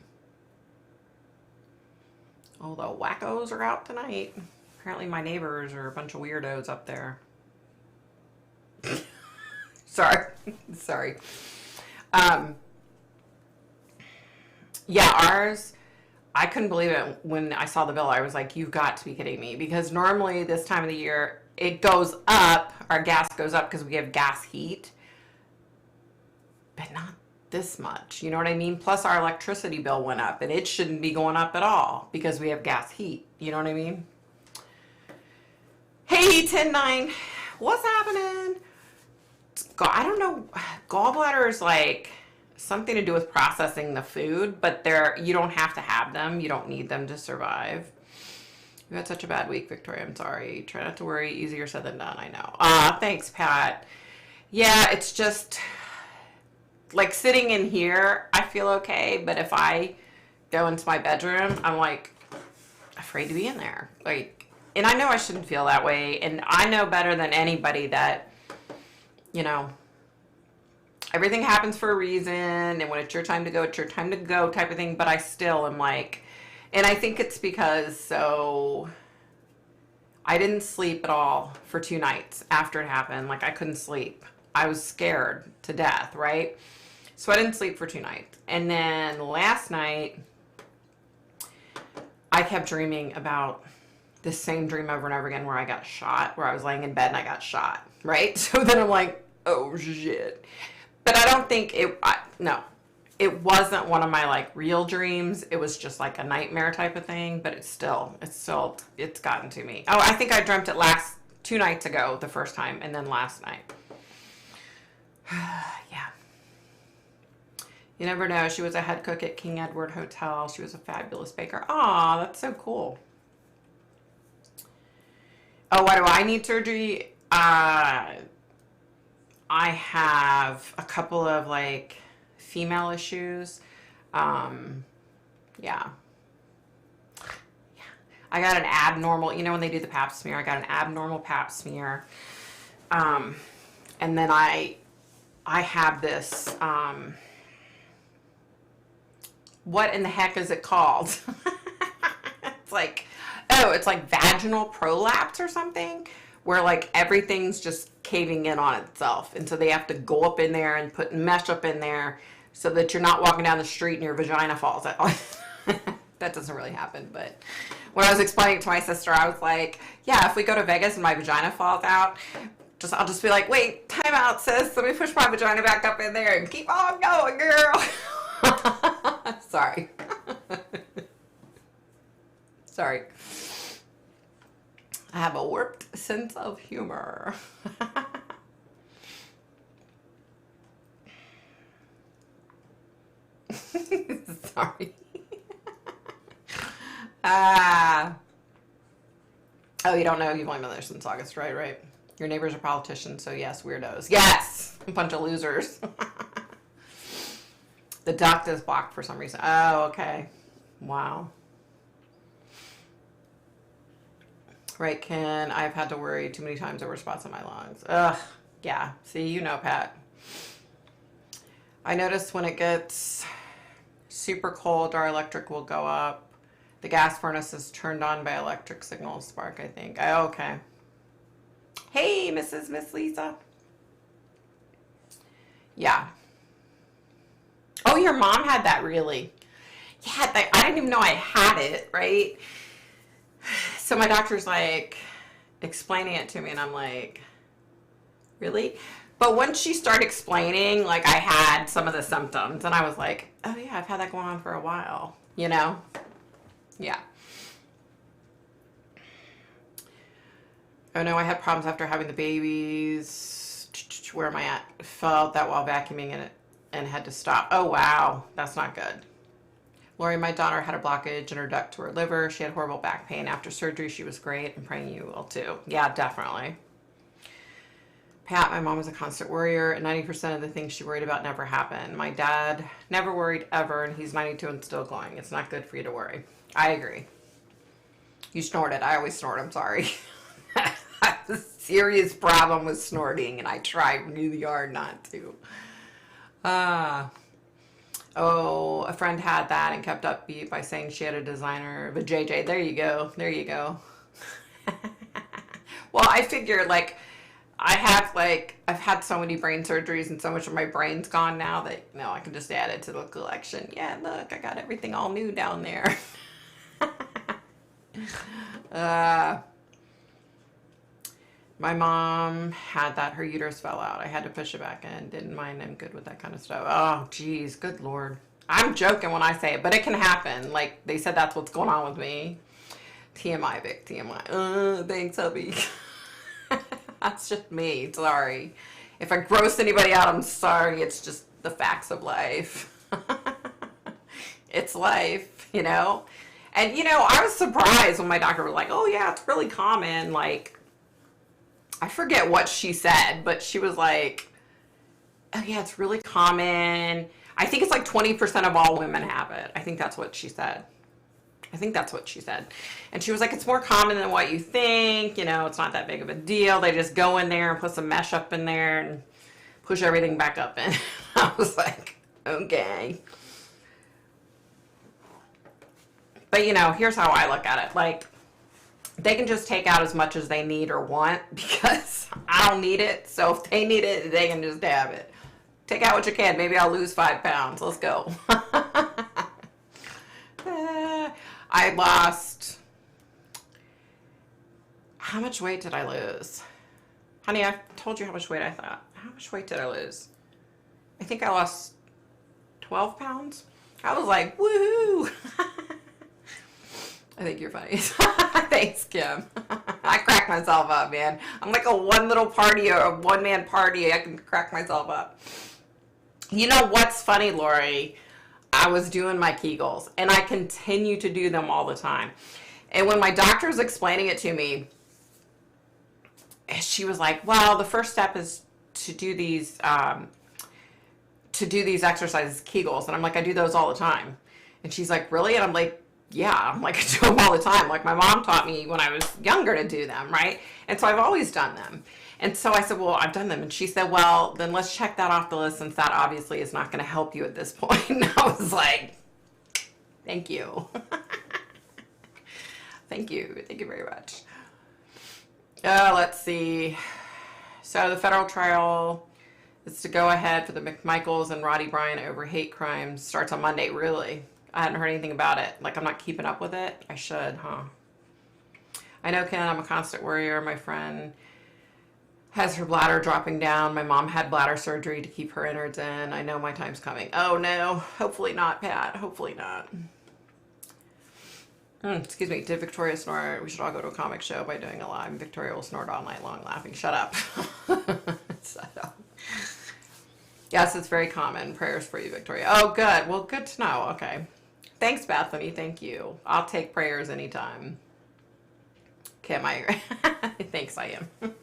Oh, the wackos are out tonight. Apparently my neighbors are a bunch of weirdos up there. Sorry. Sorry. Yeah, ours, I couldn't believe it when I saw the bill. I was like, you've got to be kidding me. Because normally this time of the year, it goes up. Our gas goes up because we have gas heat. But not this much. You know what I mean? Plus our electricity bill went up. And it shouldn't be going up at all because we have gas heat. You know what I mean? Hey, 10-9. What's happening? I don't know. Gallbladder is like something to do with processing the food, but you don't have to have them. You don't need them to survive. You had such a bad week, Victoria. I'm sorry. Try not to worry. Easier said than done. I know. Thanks, Pat. Yeah, it's just like sitting in here, I feel okay, but if I go into my bedroom, I'm like afraid to be in there. Like, and I know I shouldn't feel that way, and I know better than anybody that, you know, everything happens for a reason, and when it's your time to go, it's your time to go type of thing, but I still am like, and I think it's because, I didn't sleep at all for 2 nights after it happened. Like, I couldn't sleep. I was scared to death, right? So I didn't sleep for 2 nights. And then last night, I kept dreaming about the same dream over and over again where I got shot, where I was laying in bed and I got shot, right? So then I'm like, oh shit. But I don't think no, it wasn't one of my like real dreams. It was just like a nightmare type of thing, but it's gotten to me. Oh, I think I dreamt it 2 nights ago, the first time, and then last night. Yeah. You never know. She was a head cook at King Edward Hotel. She was a fabulous baker. Aw, that's so cool. Oh, why do I need surgery? I have a couple of like female issues. Yeah. I got an abnormal, you know, when they do the pap smear, I got an abnormal pap smear. And then I have this, what in the heck is it called? It's like, it's like vaginal prolapse or something, where like everything's just caving in on itself. And so they have to go up in there and put mesh up in there so that you're not walking down the street and your vagina falls out. That doesn't really happen, but when I was explaining it to my sister, I was like, yeah, if we go to Vegas and my vagina falls out, I'll just be like, wait, time out, sis. Let me push my vagina back up in there and keep on going, girl. Sorry. Sorry. I have a warped sense of humor. Sorry. Oh, you don't know? You've only been there since August, right? Your neighbors are politicians, so yes, weirdos. Yes! A bunch of losers. The duct is blocked for some reason. Oh, okay. Wow. Right, Ken. I've had to worry too many times over spots on my lungs. Ugh. Yeah. See, you know, Pat. I notice when it gets super cold, our electric will go up. The gas furnace is turned on by electric signal spark, I think. Oh, okay. Hey, Miss Lisa. Yeah. Oh, your mom had that, really? Yeah, I didn't even know I had it, right? So my doctor's like explaining it to me, and I'm like, really? But once she started explaining, like, I had some of the symptoms, and I was like, oh yeah, I've had that going on for a while, you know? Yeah. Oh no, I had problems after having the babies. Where am I at? Felt that while vacuuming in it and had to stop. Oh wow, that's not good. Lori, my daughter had a blockage in her duct to her liver. She had horrible back pain after surgery. She was great. I'm praying you will too. Yeah, definitely. Pat, my mom was a constant worrier, and 90% of the things she worried about never happened. My dad never worried ever, and he's 92 and still glowing. It's not good for you to worry. I agree. You snorted. I always snort. I'm sorry. I have a serious problem with snorting, and I try really hard not to. Oh, a friend had that and kept upbeat by saying she had a designer of a JJ. There you go. There you go. Well, I figured, like, I've had so many brain surgeries and so much of my brain's gone now that, you know, I can just add it to the collection. Yeah, look, I got everything all new down there. My mom had that. Her uterus fell out. I had to push it back in. Didn't mind. I'm good with that kind of stuff. Oh, geez. Good Lord. I'm joking when I say it, but it can happen. Like, they said that's what's going on with me. TMI, Vic. TMI. Thanks, hubby. That's just me. Sorry. If I gross anybody out, I'm sorry. It's just the facts of life. It's life, you know? And, you know, I was surprised when my doctor was like, oh, yeah, it's really common. Like, I forget what she said, but she was like, oh, yeah, it's really common. I think it's like 20% of all women have it. I think that's what she said. And she was like, it's more common than what you think. You know, it's not that big of a deal. They just go in there and put some mesh up in there and push everything back up in. I was like, okay. But, you know, here's how I look at it. Like, they can just take out as much as they need or want because I don't need it. So if they need it, they can just have it. Take out what you can. Maybe I'll lose 5 pounds. Let's go. I lost... How much weight did I lose? Honey, I told you how much weight I thought. How much weight did I lose? I think I lost 12 pounds. I was like, woohoo! I think you're funny. Thanks, Kim. I crack myself up, man. I'm like a one-man party. I can crack myself up. You know what's funny, Lori? I was doing my Kegels, and I continue to do them all the time. And when my doctor was explaining it to me, she was like, well, the first step is to do these exercises, Kegels. And I'm like, I do those all the time. And she's like, really? And I'm like, yeah. I'm like, I do them all the time. Like, my mom taught me when I was younger to do them, right? And so I've always done them. And so I said, well, I've done them. And she said, well, then let's check that off the list since that obviously is not going to help you at this point. And I was like, thank you. Thank you. Thank you very much. Let's see. So the federal trial is to go ahead for the McMichaels and Roddy Bryant over hate crimes. Starts on Monday. Really? I hadn't heard anything about it. Like, I'm not keeping up with it. I should, huh? I know, Ken, I'm a constant worrier. My friend has her bladder dropping down. My mom had bladder surgery to keep her innards in. I know my time's coming. Oh, no. Hopefully not, Pat. Hopefully not. Excuse me. Did Victoria snort? We should all go to a comic show by doing a live. Victoria will snort all night long laughing. Shut up. Shut up. Yes, it's very common. Prayers for you, Victoria. Oh, good. Well, good to know. Okay. Thanks, Bethany. Thank you. I'll take prayers anytime. Kim, I agree. Thanks, I am.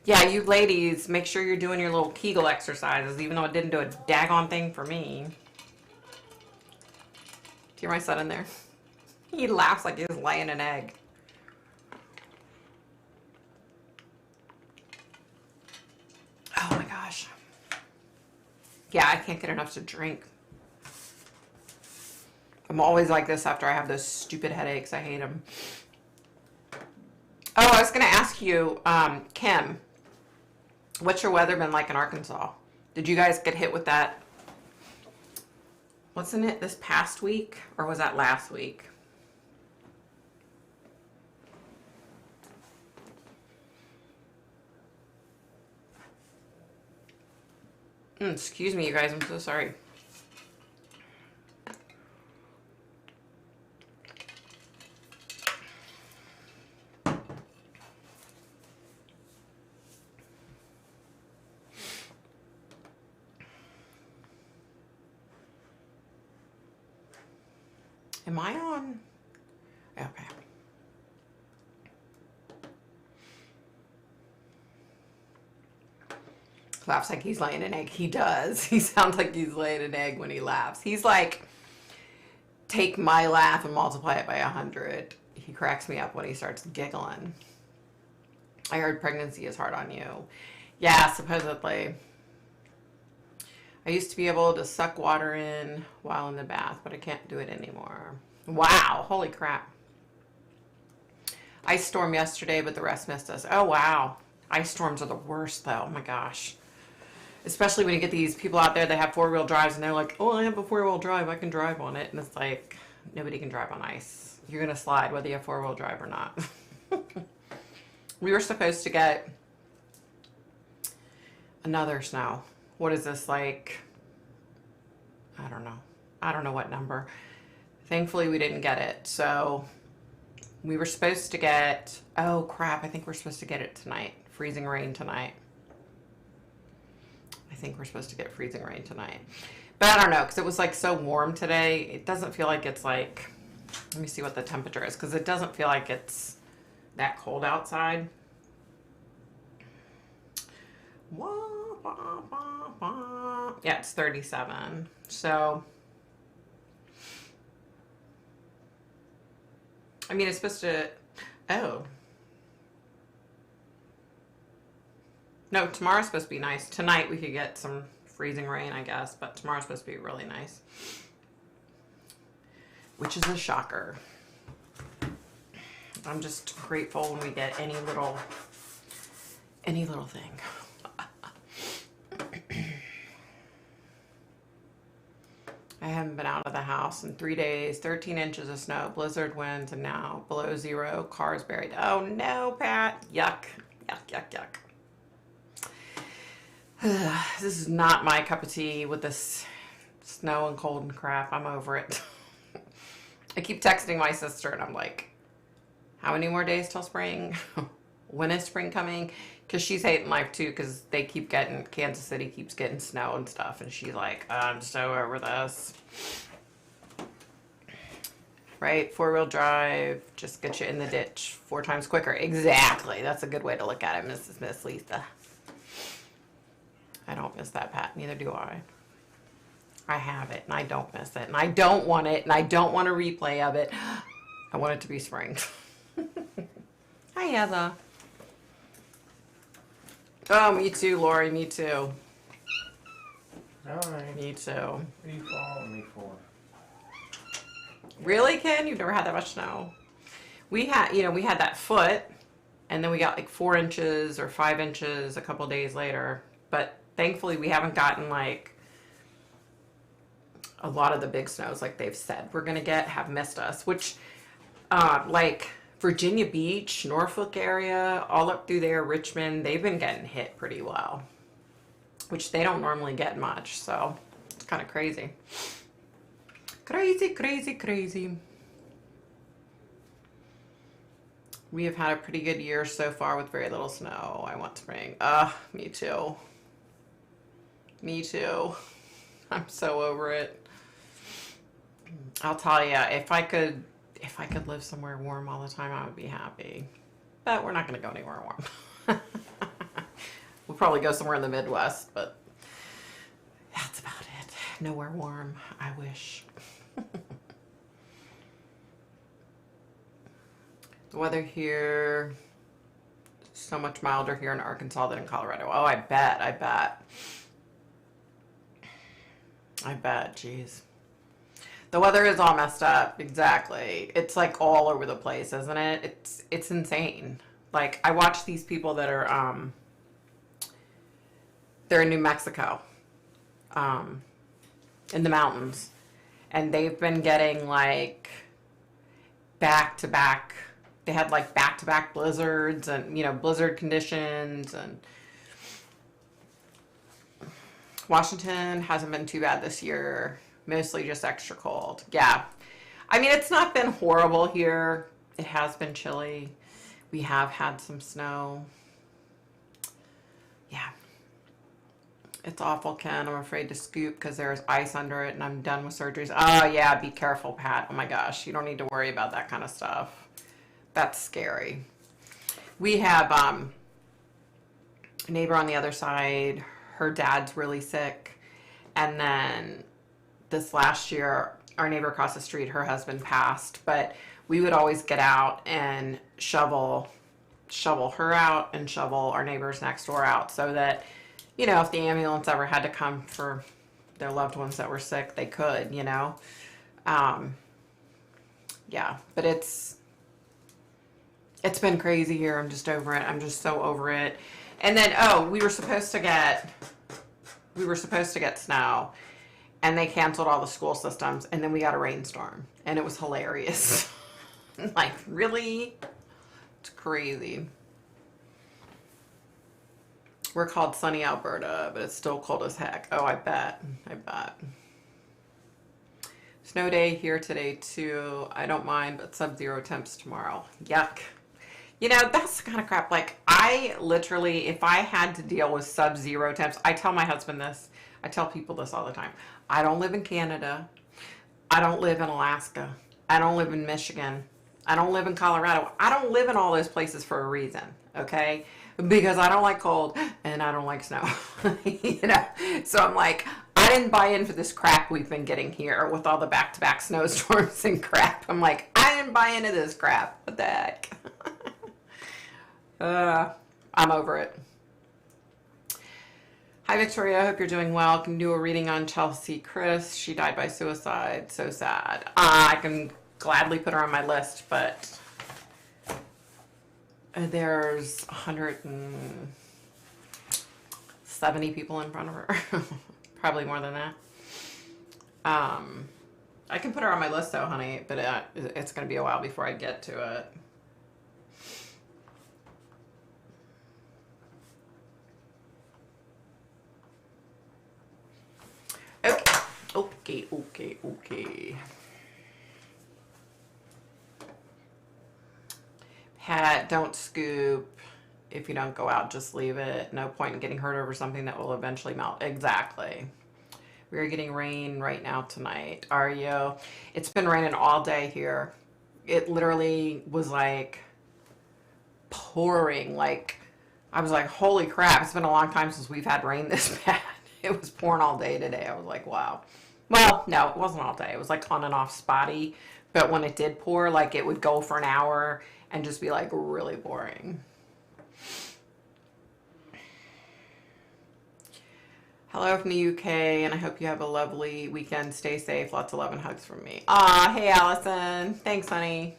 Yeah, you ladies, make sure you're doing your little Kegel exercises, even though it didn't do a daggone thing for me. Do you hear my son in there? He laughs like he's laying an egg. Oh my gosh. Yeah, I can't get enough to drink. I'm always like this after I have those stupid headaches. I hate them. Oh, I was going to ask you, Kim, what's your weather been like in Arkansas? Did you guys get hit with that? Wasn't it this past week, or was that last week? Excuse me, you guys. I'm so sorry. Am I on? Okay. Laughs like he's laying an egg. He does. He sounds like he's laying an egg when he laughs. He's like, take my laugh and multiply it by 100. He cracks me up when he starts giggling. I heard pregnancy is hard on you. Yeah, supposedly. I used to be able to suck water in while in the bath, but I can't do it anymore. Wow, holy crap. Ice storm yesterday, but the rest missed us. Oh, wow. Ice storms are the worst, though. Oh, my gosh. Especially when you get these people out there that have four-wheel drives, and they're like, oh, I have a four-wheel drive. I can drive on it. And it's like, nobody can drive on ice. You're going to slide whether you have four-wheel drive or not. We were supposed to get another snow. What is this, like? I don't know. I don't know what number. Thankfully, we didn't get it. So we were supposed to get, oh crap, I think we're supposed to get it tonight. Freezing rain tonight. I think we're supposed to get freezing rain tonight. But I don't know, because it was like so warm today. It doesn't feel like it's like, let me see what the temperature is, because it doesn't feel like it's that cold outside. Yeah, it's 37. So, I mean, it's supposed to, oh. No, tomorrow's supposed to be nice. Tonight we could get some freezing rain, I guess, but tomorrow's supposed to be really nice. Which is a shocker. I'm just grateful when we get any little thing. I haven't been out of the house in 3 days. 13 inches of snow, blizzard winds, and now below zero, cars buried. Oh no, Pat. Yuck. Yuck, yuck, yuck. This is not my cup of tea with this snow and cold and crap. I'm over it. I keep texting my sister and I'm like, how many more days till spring? When is spring coming? Because she's hating life too, because they keep getting, Kansas City keeps getting snow and stuff, and she's like, I'm so over this. Right? Four-wheel drive, just get you in the ditch 4 times quicker. Exactly. That's a good way to look at it, Miss Lisa. I don't miss that, Pat. Neither do I. I have it, and I don't miss it, and I don't want it, and I don't want a replay of it. I want it to be spring. Hi, Heather. Oh, me too, Lori. Me too. All right. Me too. What are you following me for? Really, Ken? You've never had that much snow? We had, we had that foot, and then we got like 4 inches or 5 inches a couple days later. But thankfully, we haven't gotten like a lot of the big snows like they've said we're gonna get have missed us, which like Virginia Beach, Norfolk area, all up through there, Richmond, they've been getting hit pretty well, which they don't normally get much, so it's kind of crazy. Crazy, crazy, crazy. We have had a pretty good year so far with very little snow. I want spring. Me too. Me too. I'm so over it. I'll tell you, if I could live somewhere warm all the time, I would be happy. But we're not going to go anywhere warm. We'll probably go somewhere in the Midwest, but that's about it. Nowhere warm, I wish. The weather here, so much milder here in Arkansas than in Colorado. Oh, I bet. Jeez. The weather is all messed up. Exactly. It's like all over the place, isn't it? It's insane. Like, I watch these people that are they're in New Mexico, in the mountains, and they've been getting like back to back. They had like back to back blizzards and blizzard conditions, and Washington hasn't been too bad this year. Mostly just extra cold. Yeah. I mean, it's not been horrible here. It has been chilly. We have had some snow. Yeah. It's awful, Ken. I'm afraid to scoop because there's ice under it and I'm done with surgeries. Oh, yeah. Be careful, Pat. Oh, my gosh. You don't need to worry about that kind of stuff. That's scary. We have a neighbor on the other side. Her dad's really sick. And then this last year, our neighbor across the street, her husband passed. But we would always get out and shovel her out and shovel our neighbors next door out so that, you know, if the ambulance ever had to come for their loved ones that were sick, they could, you know. Yeah, but it's been crazy here. I'm just over it. I'm just so over it. And then, we were supposed to get snow, and they canceled all the school systems, and then we got a rainstorm, and it was hilarious. Like, really? It's crazy. We're called sunny Alberta, but it's still cold as heck. Oh, I bet. Snow day here today, too. I don't mind, but sub-zero temps tomorrow. Yuck. You know, that's the kind of crap. Like, I literally, if I had to deal with sub-zero temps, I tell my husband this. I tell people this all the time. I don't live in Canada. I don't live in Alaska. I don't live in Michigan. I don't live in Colorado. I don't live in all those places for a reason, okay? Because I don't like cold and I don't like snow, you know? So I'm like, I didn't buy in for this crap we've been getting here with all the back-to-back snowstorms and crap. I'm like, I didn't buy into this crap. What the heck? I'm over it. Hi, Victoria. I hope you're doing well. Can you do a reading on Chelsea Chris? She died by suicide. So sad. I can gladly put her on my list, but there's 170 people in front of her. Probably more than that. I can put her on my list though, honey, but it's going to be a while before I get to it. Okay. Pat, don't scoop. If you don't go out, just leave it. No point in getting hurt over something that will eventually melt. Exactly. We are getting rain right now tonight. Are you? It's been raining all day here. It literally was like pouring. Like, I was like, holy crap. It's been a long time since we've had rain this bad. It was pouring all day today. I was like, wow. Well, no, it wasn't all day. It was like on and off spotty. But when it did pour, like it would go for an hour and just be like really boring. Hello from the UK, and I hope you have a lovely weekend. Stay safe. Lots of love and hugs from me. Aw, hey, Allison. Thanks, honey.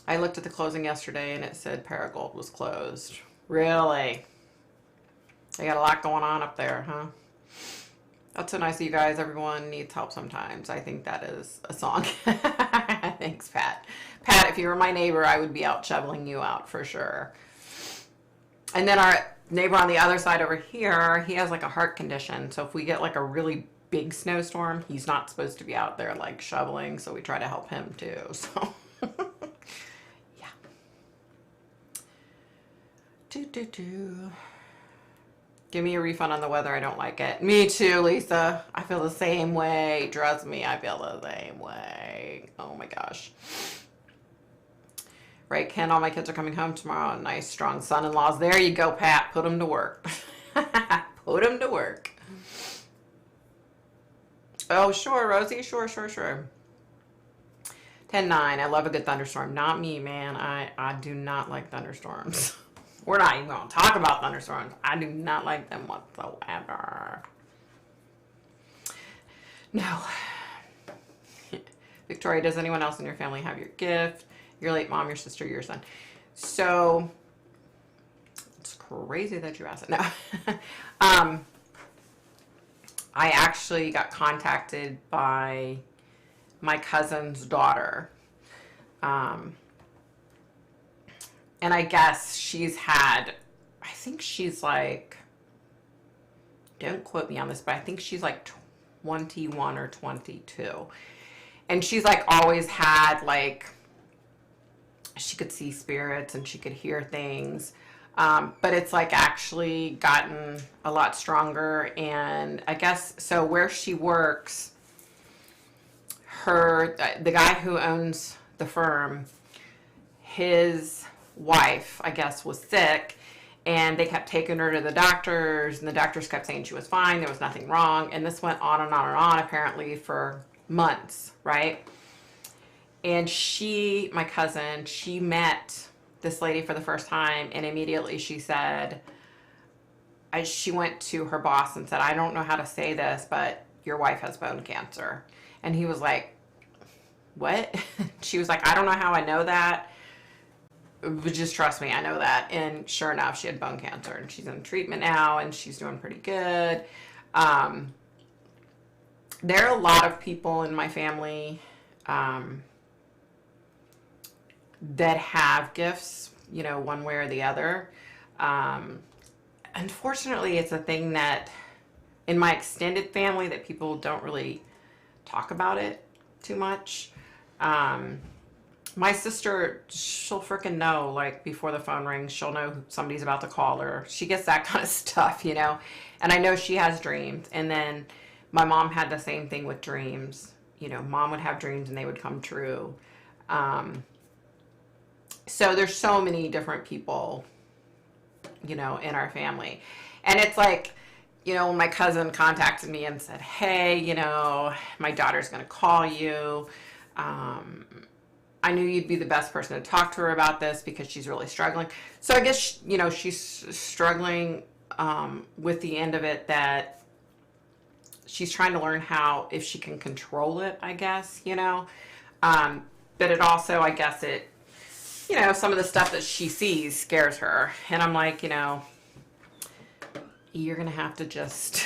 I looked at the closing yesterday, and it said Paragold was closed. Really? They got a lot going on up there, huh? That's so nice of you guys. Everyone needs help sometimes. I think that is a song. Thanks, Pat. Pat, if you were my neighbor, I would be out shoveling you out for sure. And then our neighbor on the other side over here, he has like a heart condition. So if we get like a really big snowstorm, he's not supposed to be out there like shoveling. So we try to help him too. So yeah. Give me a refund on the weather. I don't like it. Me too, Lisa. I feel the same way. Trust me, I feel the same way. Oh my gosh. Right, Ken, all my kids are coming home tomorrow. Nice, strong son-in-laws. There you go, Pat. Put them to work. Put them to work. Oh, sure, Rosie. Sure. 10-9. I love a good thunderstorm. Not me, man. I do not like thunderstorms. We're not even going to talk about thunderstorms. I do not like them whatsoever. No. Victoria, does anyone else in your family have your gift? Your late mom, your sister, your son. So, it's crazy that you asked it. No. I actually got contacted by my cousin's daughter. And I guess she's had, I think she's like don't quote me on this, but I think she's like 21 or 22. And she's like always had like, she could see spirits and she could hear things. But it's like actually gotten a lot stronger. And I guess, so where she works, the guy who owns the firm, his wife, I guess, was sick, and they kept taking her to the doctors, and the doctors kept saying she was fine, there was nothing wrong, and this went on and on and on, apparently, for months, right? And she, my cousin, she met this lady for the first time, and immediately she said, she went to her boss and said, I don't know how to say this, but your wife has bone cancer. And he was like, what? She was like, I don't know how I know that, but just trust me, I know that. And sure enough, she had bone cancer, and she's in treatment now, and she's doing pretty good. There are a lot of people in my family that have gifts, you know, one way or the other. Unfortunately, it's a thing that in my extended family that people don't really talk about it too much. My sister, she'll freaking know, like, before the phone rings, she'll know somebody's about to call her. She gets that kind of stuff, you know? And I know she has dreams. And then my mom had the same thing with dreams. You know, mom would have dreams and they would come true. So there's so many different people, you know, in our family. And it's like, you know, when my cousin contacted me and said, hey, you know, my daughter's going to call you. I knew you'd be the best person to talk to her about this because she's really struggling. So I guess, you know, she's struggling with the end of it, that she's trying to learn how, if she can control it, I guess, you know. But it also, I guess it, you know, some of the stuff that she sees scares her. And I'm like, you know, you're going to have to just,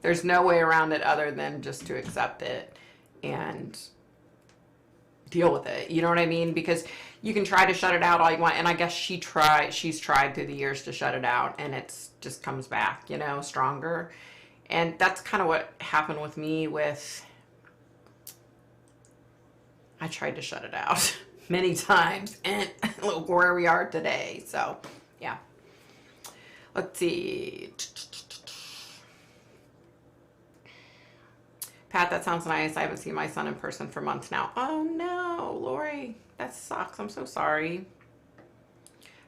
there's no way around it other than just to accept it and deal with it. You know what I mean? Because you can try to shut it out all you want. And I guess she's tried through the years to shut it out, and it's just comes back, you know, stronger. And that's kind of what happened with me I tried to shut it out many times, and look where we are today. So, yeah. Let's see. Pat, that sounds nice. I haven't seen my son in person for months now. Oh no, Lori, that sucks. I'm so sorry.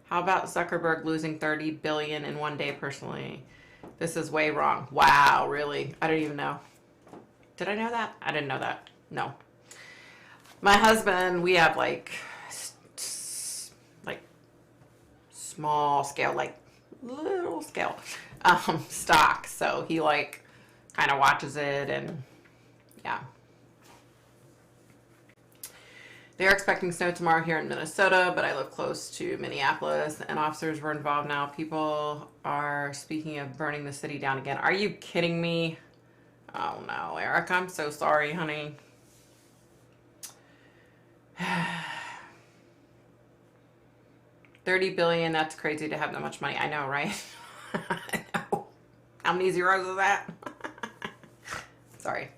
How about Zuckerberg losing 30 billion in one day personally? This is way wrong. Wow, really? I don't even know. Did I know that? I didn't know that. No. My husband, we have like small scale, like little scale stock. So he like kind of watches it, and yeah. They're expecting snow tomorrow here in Minnesota, but I live close to Minneapolis, and officers were involved now. People are speaking of burning the city down again. Are you kidding me? Oh no, Eric, I'm so sorry, honey. $30 billion, that's crazy to have that much money. I know, right? I know. How many zeros is that? Sorry.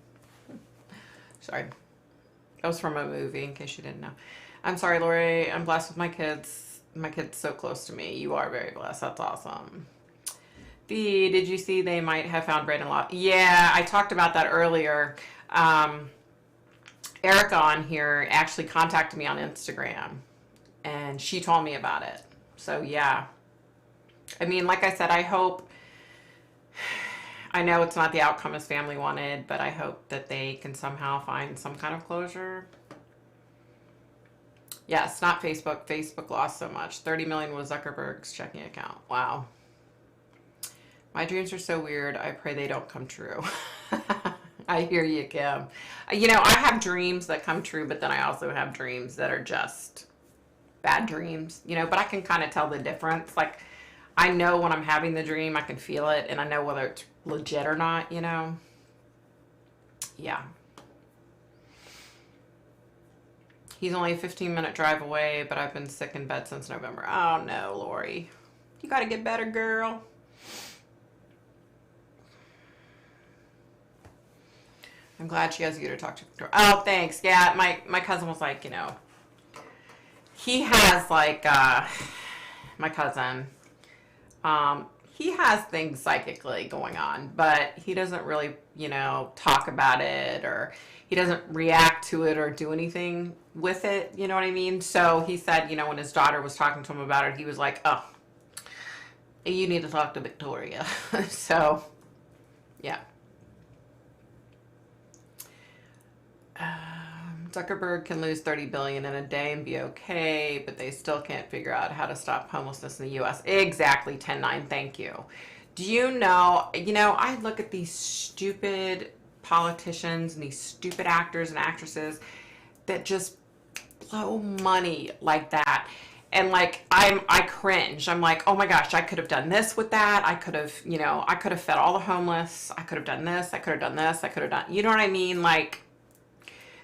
That was from a movie, in case you didn't know. I'm sorry, Lori. I'm blessed with my kids. My kid's so close to me. You are very blessed. That's awesome. Did you see they might have found Brandon Law? Yeah, I talked about that earlier. Erica on here actually contacted me on Instagram, and she told me about it. So, yeah. I mean, like I said, I hope... I know it's not the outcome his family wanted, but I hope that they can somehow find some kind of closure. Yes, not Facebook. Facebook lost so much. 30 million was Zuckerberg's checking account. Wow. My dreams are so weird. I pray they don't come true. I hear you, Kim. You know, I have dreams that come true, but then I also have dreams that are just bad dreams, you know, but I can kind of tell the difference. Like, I know when I'm having the dream, I can feel it, and I know whether it's legit or not, you know? Yeah. He's only a 15-minute drive away, but I've been sick in bed since November. Oh, no, Lori. You got to get better, girl. I'm glad she has you to talk to, Victoria. Oh, thanks. Yeah, my cousin was like, you know, he has like, my cousin, he has things psychically going on, but he doesn't really, you know, talk about it, or he doesn't react to it or do anything with it. You know what I mean? So he said, you know, when his daughter was talking to him about it, he was like, oh, you need to talk to Victoria. So, yeah. Zuckerberg can lose 30 billion in a day and be okay, but they still can't figure out how to stop homelessness in the US. Exactly, 10-9, thank you. Do you know, I look at these stupid politicians and these stupid actors and actresses that just blow money like that. And like, I cringe. I'm like, oh my gosh, I could have done this with that. I could have, I could have fed all the homeless. I could have done this. I could have done this. I could have done, you know what I mean? Like,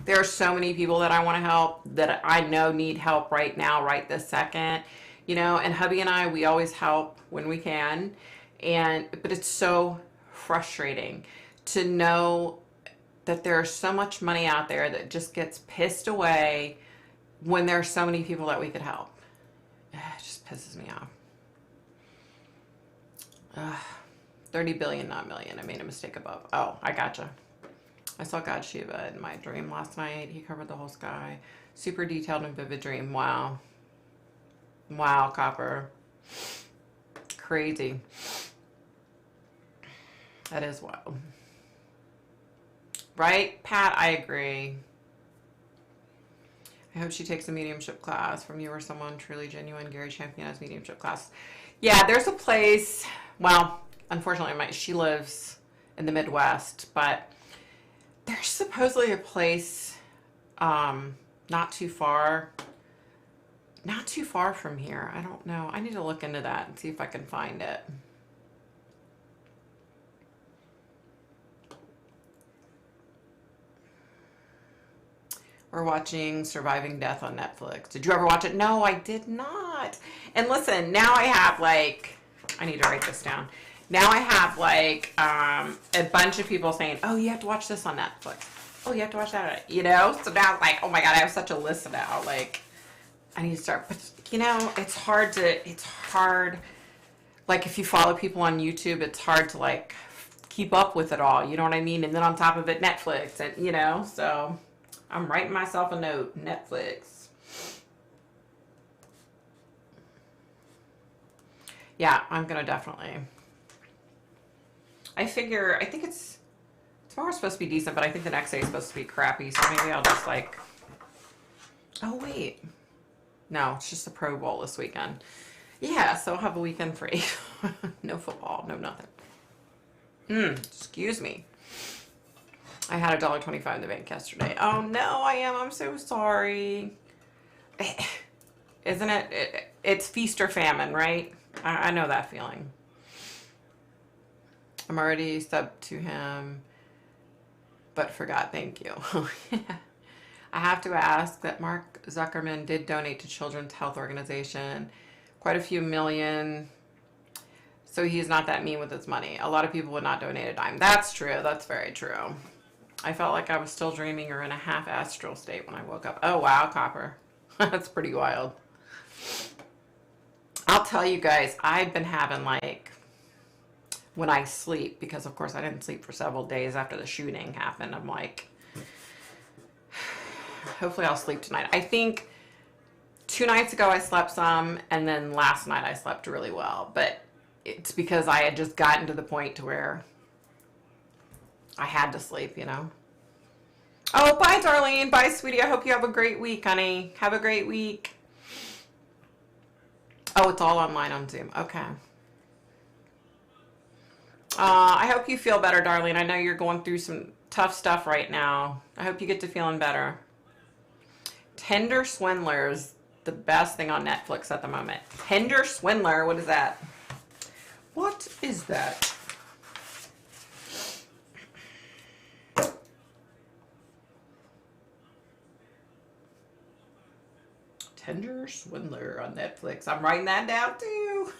there are so many people that I want to help that I know need help right now, right this second, and hubby and I, we always help when we can. But it's so frustrating to know that there's so much money out there that just gets pissed away when there's so many people that we could help. It just pisses me off. 30 billion, not million. I made a mistake above. Oh, I gotcha. I saw God Shiva in my dream last night. He covered the whole sky. Super detailed and vivid dream. Wow. Wow, Copper. Crazy. That is wild. Right, Pat? I agree. I hope she takes a mediumship class from you or someone truly genuine. Gary Champion has mediumship class. Yeah, there's a place. Well, unfortunately, she lives in the Midwest, but there's supposedly a place not too far from here. I don't know. I need to look into that and see if I can find it. We're watching Surviving Death on Netflix. Did you ever watch it? No, I did not. And listen, now I have like, I need to write this down. Now I have like a bunch of people saying, oh, you have to watch this on Netflix. Oh, you have to watch that, So now like, oh my God, I have such a list now. Like, I need to start. But, it's hard. Like, if you follow people on YouTube, it's hard to like keep up with it all. You know what I mean? And then on top of it, Netflix. And, so I'm writing myself a note. Netflix. Yeah, I'm going to definitely. I think tomorrow's supposed to be decent, but I think the next day is supposed to be crappy, so maybe I'll just like, oh wait, no, it's just the Pro Bowl this weekend. Yeah, so I'll have a weekend free. No football, no nothing. Excuse me. I had $1.25 in the bank yesterday. Oh no, I'm so sorry. Isn't it, it's feast or famine, right? I know that feeling. I'm already subbed to him, but forgot. Thank you. I have to ask that Mark Zuckerman did donate to Children's Health Organization, quite a few million. So he's not that mean with his money. A lot of people would not donate a dime. That's true. That's very true. I felt like I was still dreaming or in a half astral state when I woke up. Oh, wow, Copper. That's pretty wild. I'll tell you guys, I've been having like, when I sleep, because of course I didn't sleep for several days after the shooting happened, I'm like, hopefully I'll sleep tonight. I think 2 nights ago I slept some, and then last night I slept really well, but it's because I had just gotten to the point to where I had to sleep, Oh, bye, Darlene. Bye, sweetie. I hope you have a great week, honey. Have a great week. Oh, it's all online on Zoom. Okay. I hope you feel better, darling. I know you're going through some tough stuff right now. I hope you get to feeling better. Tender Swindler is the best thing on Netflix at the moment. Tender Swindler? What is that? What is that? Tender Swindler on Netflix. I'm writing that down too.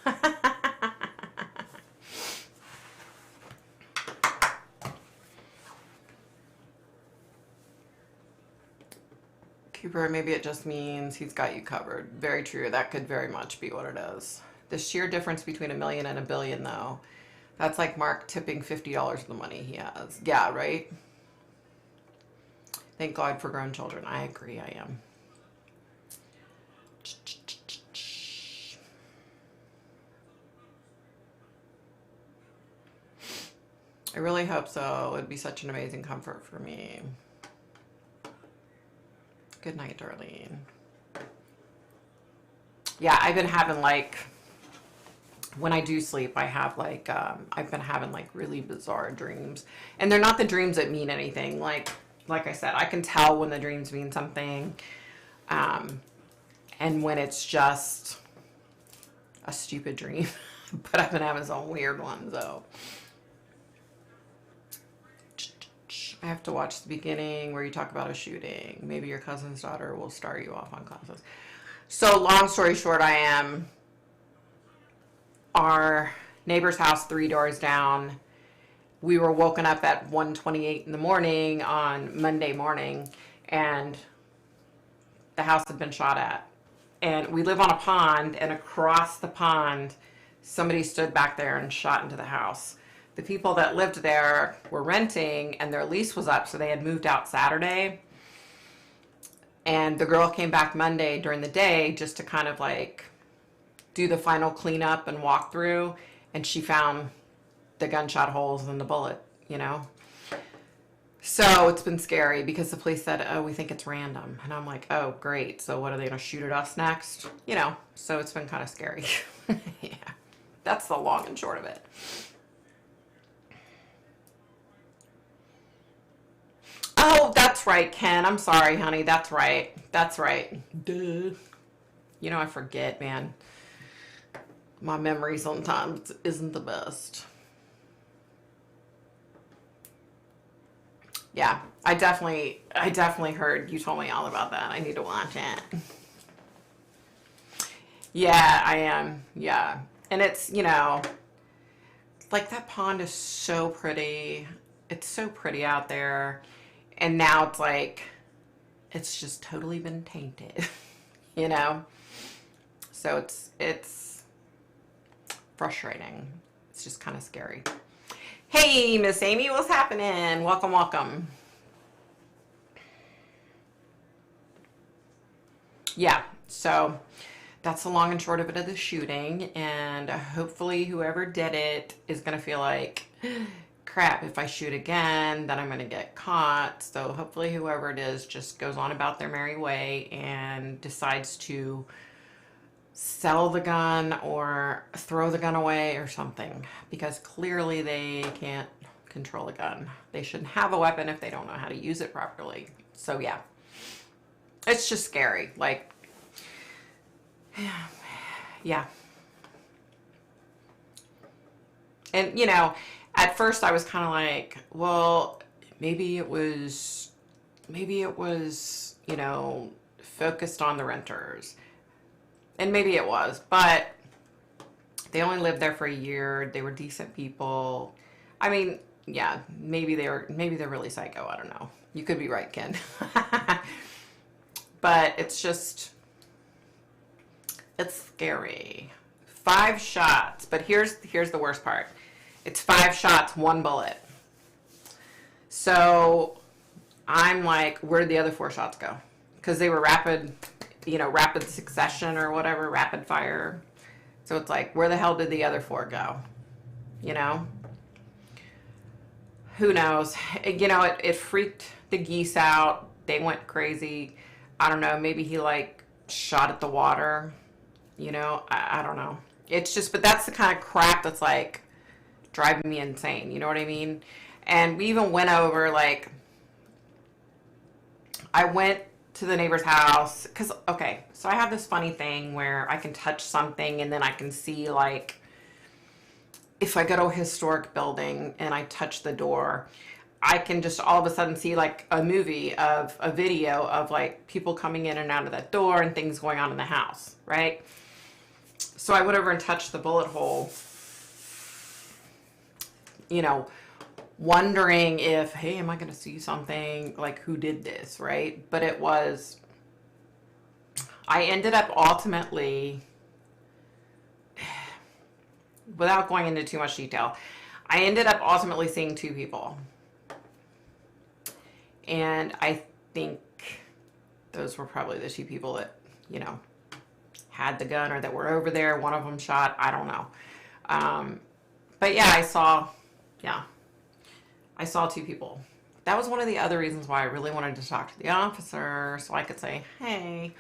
Cooper, maybe it just means he's got you covered. Very true. That could very much be what it is. The sheer difference between $1 million and $1 billion, though. That's like Mark tipping $50 of the money he has. Yeah, right? Thank God for grown children. I agree, I am. I really hope so. It would be such an amazing comfort for me. Good night, Darlene. Yeah, I've been having like, when I do sleep, I have like, I've been having like really bizarre dreams. And they're not the dreams that mean anything. Like I said, I can tell when the dreams mean something. And when it's just a stupid dream. But I've been having some weird ones though. I have to watch the beginning where you talk about a shooting. Maybe your cousin's daughter will start you off on classes. So long story short, I am our neighbor's house 3 doors down. We were woken up at 1:28 in the morning on Monday morning, and the house had been shot at. And we live on a pond, and across the pond, somebody stood back there and shot into the house. The people that lived there were renting, and their lease was up, so they had moved out Saturday. And the girl came back Monday during the day just to kind of like do the final cleanup and walk through, and she found the gunshot holes in the bullet, you know? So it's been scary because the police said, oh, we think it's random. And I'm like, oh, great. So what, are they going to shoot at us next? You know, so it's been kind of scary. Yeah, that's the long and short of it. Oh, that's right, Ken. I'm sorry, honey. That's right. That's right. Duh. You know, I forget, man. My memory sometimes isn't the best. Yeah, I definitely heard you told me all about that. I need to watch it. Yeah, I am. Yeah. And it's, you know, like that pond is so pretty. It's so pretty out there. And now it's like, it's just totally been tainted, you know? So it's frustrating. It's just kind of scary. Hey, Miss Amy, what's happening? Welcome, welcome. Yeah, so that's the long and short of it of the shooting. And hopefully whoever did it is going to feel like, crap, if I shoot again, then I'm going to get caught. So hopefully whoever it is just goes on about their merry way and decides to sell the gun or throw the gun away or something, because clearly they can't control a gun. They shouldn't have a weapon if they don't know how to use it properly. So yeah, it's just scary. Like, yeah. And you know, at first I was kind of like, well, maybe it was, you know, focused on the renters. And maybe it was, but they only lived there for a year. They were decent people. I mean, yeah, maybe they're really psycho. I don't know. You could be right, Ken. But it's just, it's scary. 5 shots, but here's the worst part. It's 5 shots, 1 bullet. So I'm like, where did the other 4 shots go? Because they were rapid succession or whatever, rapid fire. So it's like, where the hell did the other 4 go? You know? Who knows? You know, it freaked the geese out. They went crazy. I don't know. Maybe he like shot at the water. You know, I don't know. It's just, but that's the kind of crap that's like driving me insane. You know what I mean? And we even went over, like, I went to the neighbor's house because, okay, so I have this funny thing where I can touch something and then I can see, like, if I go to a historic building and I touch the door, I can just all of a sudden see like a video of like people coming in and out of that door and things going on in the house, right? So I went over and touched the bullet hole, you know, wondering if, hey, am I going to see something, like who did this, right? But it was I ended up ultimately, without going into too much detail, I ended up ultimately seeing 2 people. And I think those were probably the 2 people that, had the gun or that were over there. One of them shot. I don't know. But yeah, I saw 2 people. That was one of the other reasons why I really wanted to talk to the officer so I could say, hey,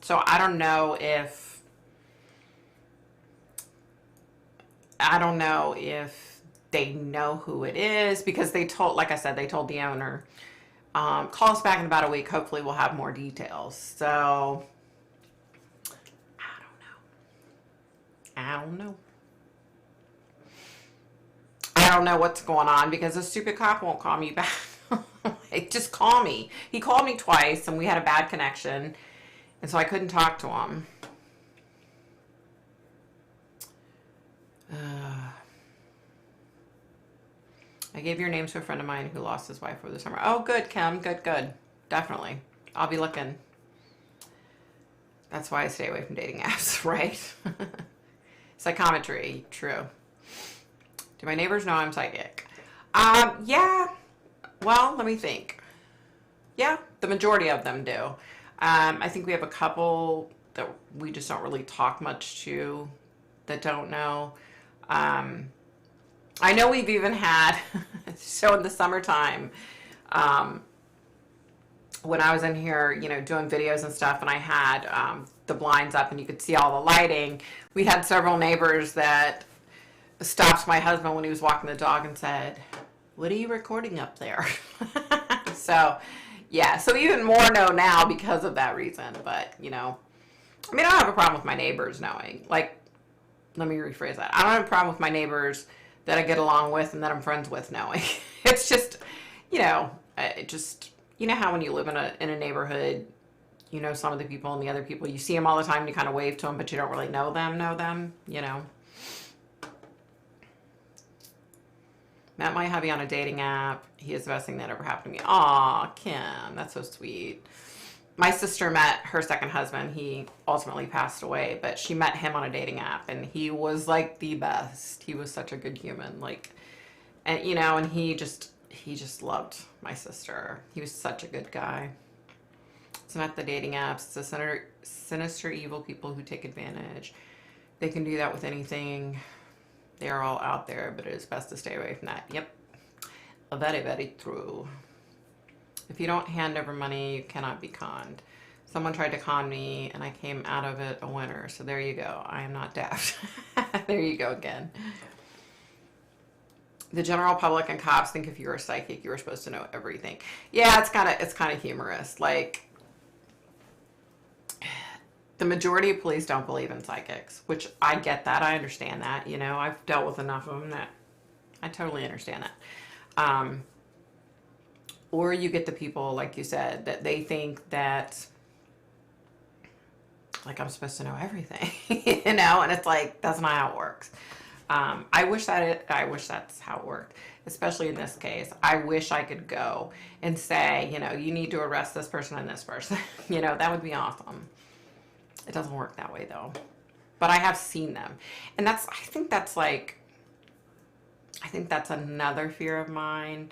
so I don't know if they know who it is, because they told, like I said, they told the owner, call us back in about a week. Hopefully we'll have more details. So I don't know. I don't know what's going on, because a stupid cop won't call me back. Just call me. He called me twice and we had a bad connection, and so I couldn't talk to him. I gave your name to a friend of mine who lost his wife over the summer. Oh, good, Kim. Good. Definitely. I'll be looking. That's why I stay away from dating apps, right? Psychometry. True. Do my neighbors know I'm psychic? Yeah. Well, let me think. Yeah, the majority of them do. I think we have a couple that we just don't really talk much to that don't know. I know we've even had, so in the summertime, when I was in here, doing videos and stuff, and I had the blinds up and you could see all the lighting, we had several neighbors that stopped my husband when he was walking the dog and said, what are you recording up there? So, yeah, so even more know now because of that reason. But, I don't have a problem with my neighbors knowing. Like, let me rephrase that. I don't have a problem with my neighbors that I get along with and that I'm friends with knowing. It's just, how when you live in a neighborhood, some of the people and the other people, you see them all the time and you kind of wave to them, but you don't really know them. Met my hubby on a dating app. He is the best thing that ever happened to me. Aw, Kim, that's so sweet. My sister met her second husband. He ultimately passed away, but she met him on a dating app, and he was like the best. He was such a good human, and he just loved my sister. He was such a good guy. It's not the dating apps. It's the sinister, evil people who take advantage. They can do that with anything. They are all out there, but it is best to stay away from that. Yep. Very, very true. If you don't hand over money, you cannot be conned. Someone tried to con me, and I came out of it a winner. So there you go. I am not daft. There you go again. The general public and cops think if you're a psychic, you're supposed to know everything. Yeah, it's kind of humorous. Like, the majority of police don't believe in psychics, which I get that. I understand that. I've dealt with enough of them that I totally understand that. Or you get the people, like you said, that they think that, like, I'm supposed to know everything, and it's like, that's not how it works. I wish that's how it worked, especially in this case. I wish I could go and say, you need to arrest this person and this person. That would be awesome. It doesn't work that way, though. But I have seen them. And I think that's another fear of mine.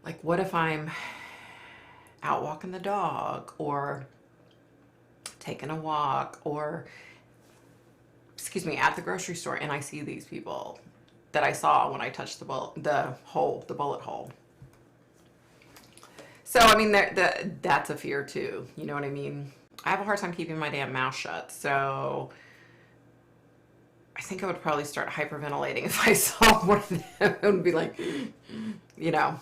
Like, what if I'm out walking the dog or taking a walk or, at the grocery store, and I see these people that I saw when I touched the bullet hole. So, that's a fear, too. You know what I mean? I have a hard time keeping my damn mouth shut, so I think I would probably start hyperventilating if I saw one of them and be like, yeah.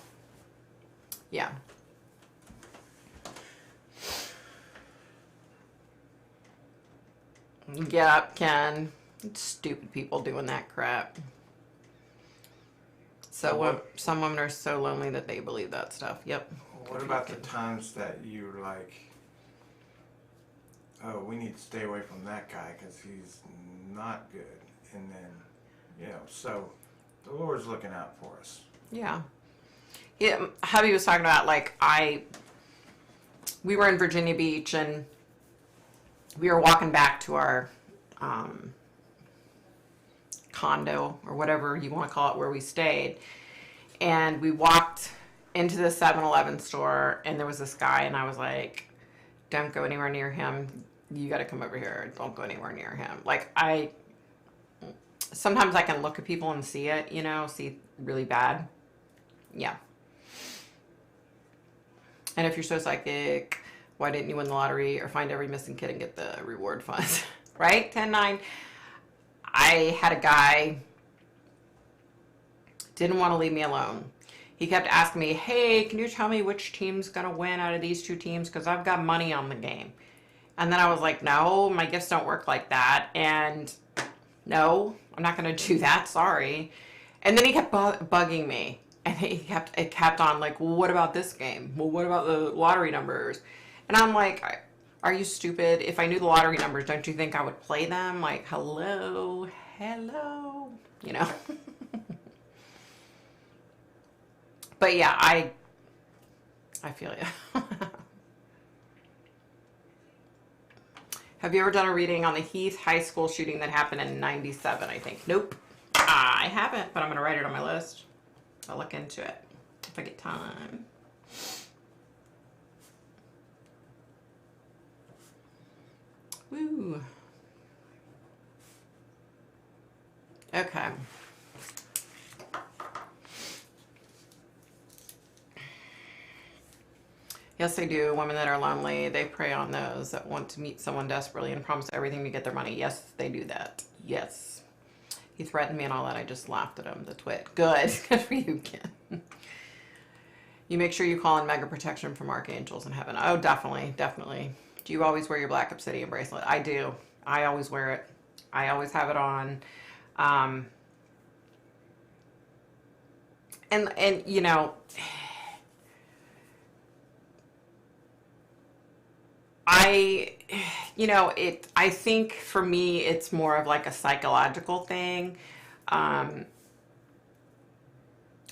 Yeah, Ken. Stupid people doing that crap. So some women are so lonely that they believe that stuff. Yep. What about the times that you're like, oh, we need to stay away from that guy because he's not good. And then, so the Lord's looking out for us. Yeah. Yeah, hubby was talking about, like, we were in Virginia Beach, and we were walking back to our condo or whatever you want to call it where we stayed, and we walked into the 7-Eleven store, and there was this guy, and I was like, don't go anywhere near him. You got to come over here. Don't go anywhere near him. Like, sometimes I can look at people and see it, you know, see really bad. Yeah. And if you're so psychic, why didn't you win the lottery or find every missing kid and get the reward funds? Right? 10-9. I had a guy, didn't want to leave me alone. He kept asking me, hey, can you tell me which team's going to win out of these two teams? Because I've got money on the game. And then I was like, no, my gifts don't work like that. And no, I'm not going to do that. Sorry. And then he kept bugging me. And it kept on like, well, what about this game? Well, what about the lottery numbers? And I'm like, are you stupid? If I knew the lottery numbers, don't you think I would play them? Like, hello, you know? But yeah, I feel you. Have you ever done a reading on the Heath High School shooting that happened in 97, I think? Nope. I haven't, but I'm going to write it on my list. I'll look into it if I get time. Woo. Okay. Yes, they do. Women that are lonely, they prey on those that want to meet someone desperately and promise everything to get their money. Yes, they do that. Yes. He threatened me and all that. I just laughed at him, the twit. Good. Good for you, Ken. You make sure you call in mega protection from archangels in heaven. Oh, definitely. Definitely. Do you always wear your black obsidian bracelet? I do. I always wear it. I always have it on. And you know, I think for me, it's more of like a psychological thing. I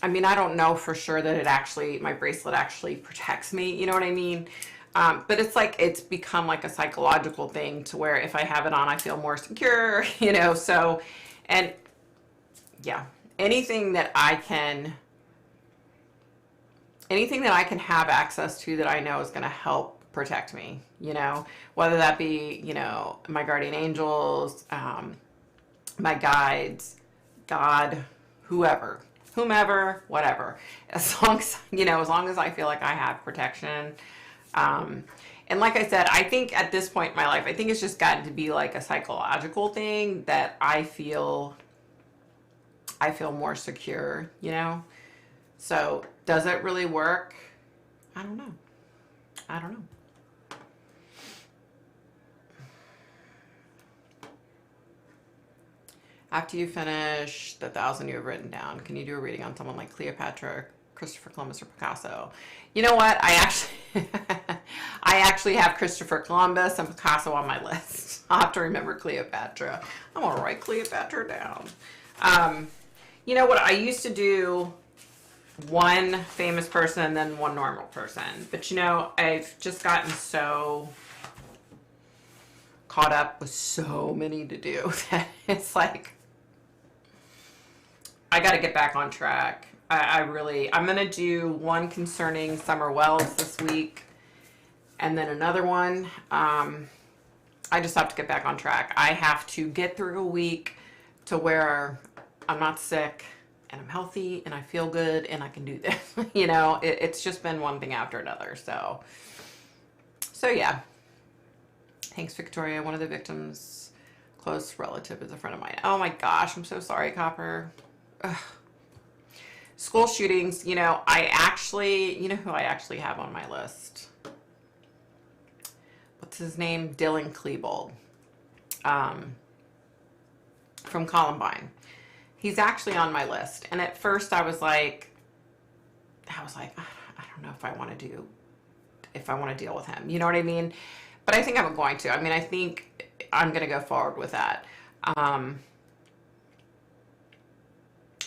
mean, I don't know for sure that my bracelet actually protects me. You know what I mean? But it's like, it's become like a psychological thing to where if I have it on, I feel more secure, you know? So, and yeah, anything that I can have access to that I know is going to help protect me, you know, whether that be, you know, my guardian angels, my guides, God, whomever, whatever, as long as I feel like I have protection. And like I said, I think at this point in my life, I think it's just gotten to be like a psychological thing that I feel more secure, you know? So does it really work? I don't know. After you finish the 1,000 you have written down, can you do a reading on someone like Cleopatra, Christopher Columbus, or Picasso? You know what? I actually have Christopher Columbus and Picasso on my list. I'll have to remember Cleopatra. I'm gonna write Cleopatra down. You know what? I used to do one famous person and then one normal person. But you know, I've just gotten so caught up with so many to do that it's like, I got to get back on track. I'm going to do one concerning Summer Wells this week and then another one. I just have to get back on track. I have to get through a week to where I'm not sick and I'm healthy and I feel good and I can do this. You know, it's just been one thing after another. So yeah. Thanks, Victoria. One of the victims' close relative is a friend of mine. Oh my gosh, I'm so sorry, Copper. Ugh. School shootings, you know, you know who I actually have on my list? What's his name? Dylan Klebold. From Columbine. He's actually on my list. And at first I was like, I don't know if I want to deal with him. You know what I mean? But I think I'm going to. I mean, I think I'm going to go forward with that.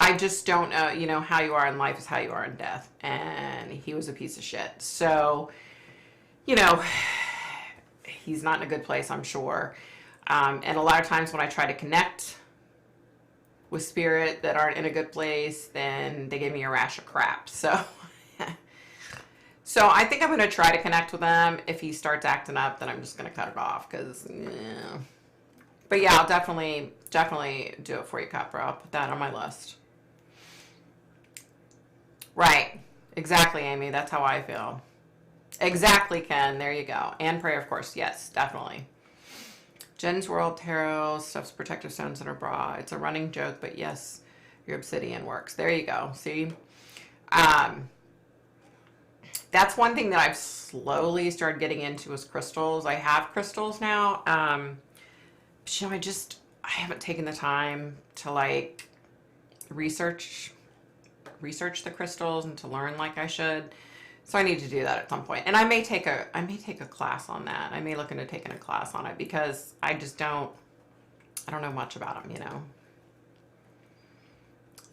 I just don't know, you know, how you are in life is how you are in death. And he was a piece of shit. So, you know, he's not in a good place, I'm sure. And a lot of times when I try to connect with spirit that aren't in a good place, then they give me a rash of crap. So, so I think I'm going to try to connect with him. If he starts acting up, then I'm just going to cut it off, because, yeah. But yeah, I'll definitely do it for you, Capra. I'll put that on my list. Right. Exactly, Amy. That's how I feel. Exactly, Ken. There you go. And prayer, of course. Yes, definitely. Jen's World Tarot stuffs protective stones in her bra. It's a running joke, but yes, your obsidian works. There you go. See? That's one thing that I've slowly started getting into is crystals. I have crystals now. But, you know, I haven't taken the time to like research the crystals and to learn like I should. So I need to do that at some point. And I may take a class on that. I may look into taking a class on it, because I don't know much about them, you know.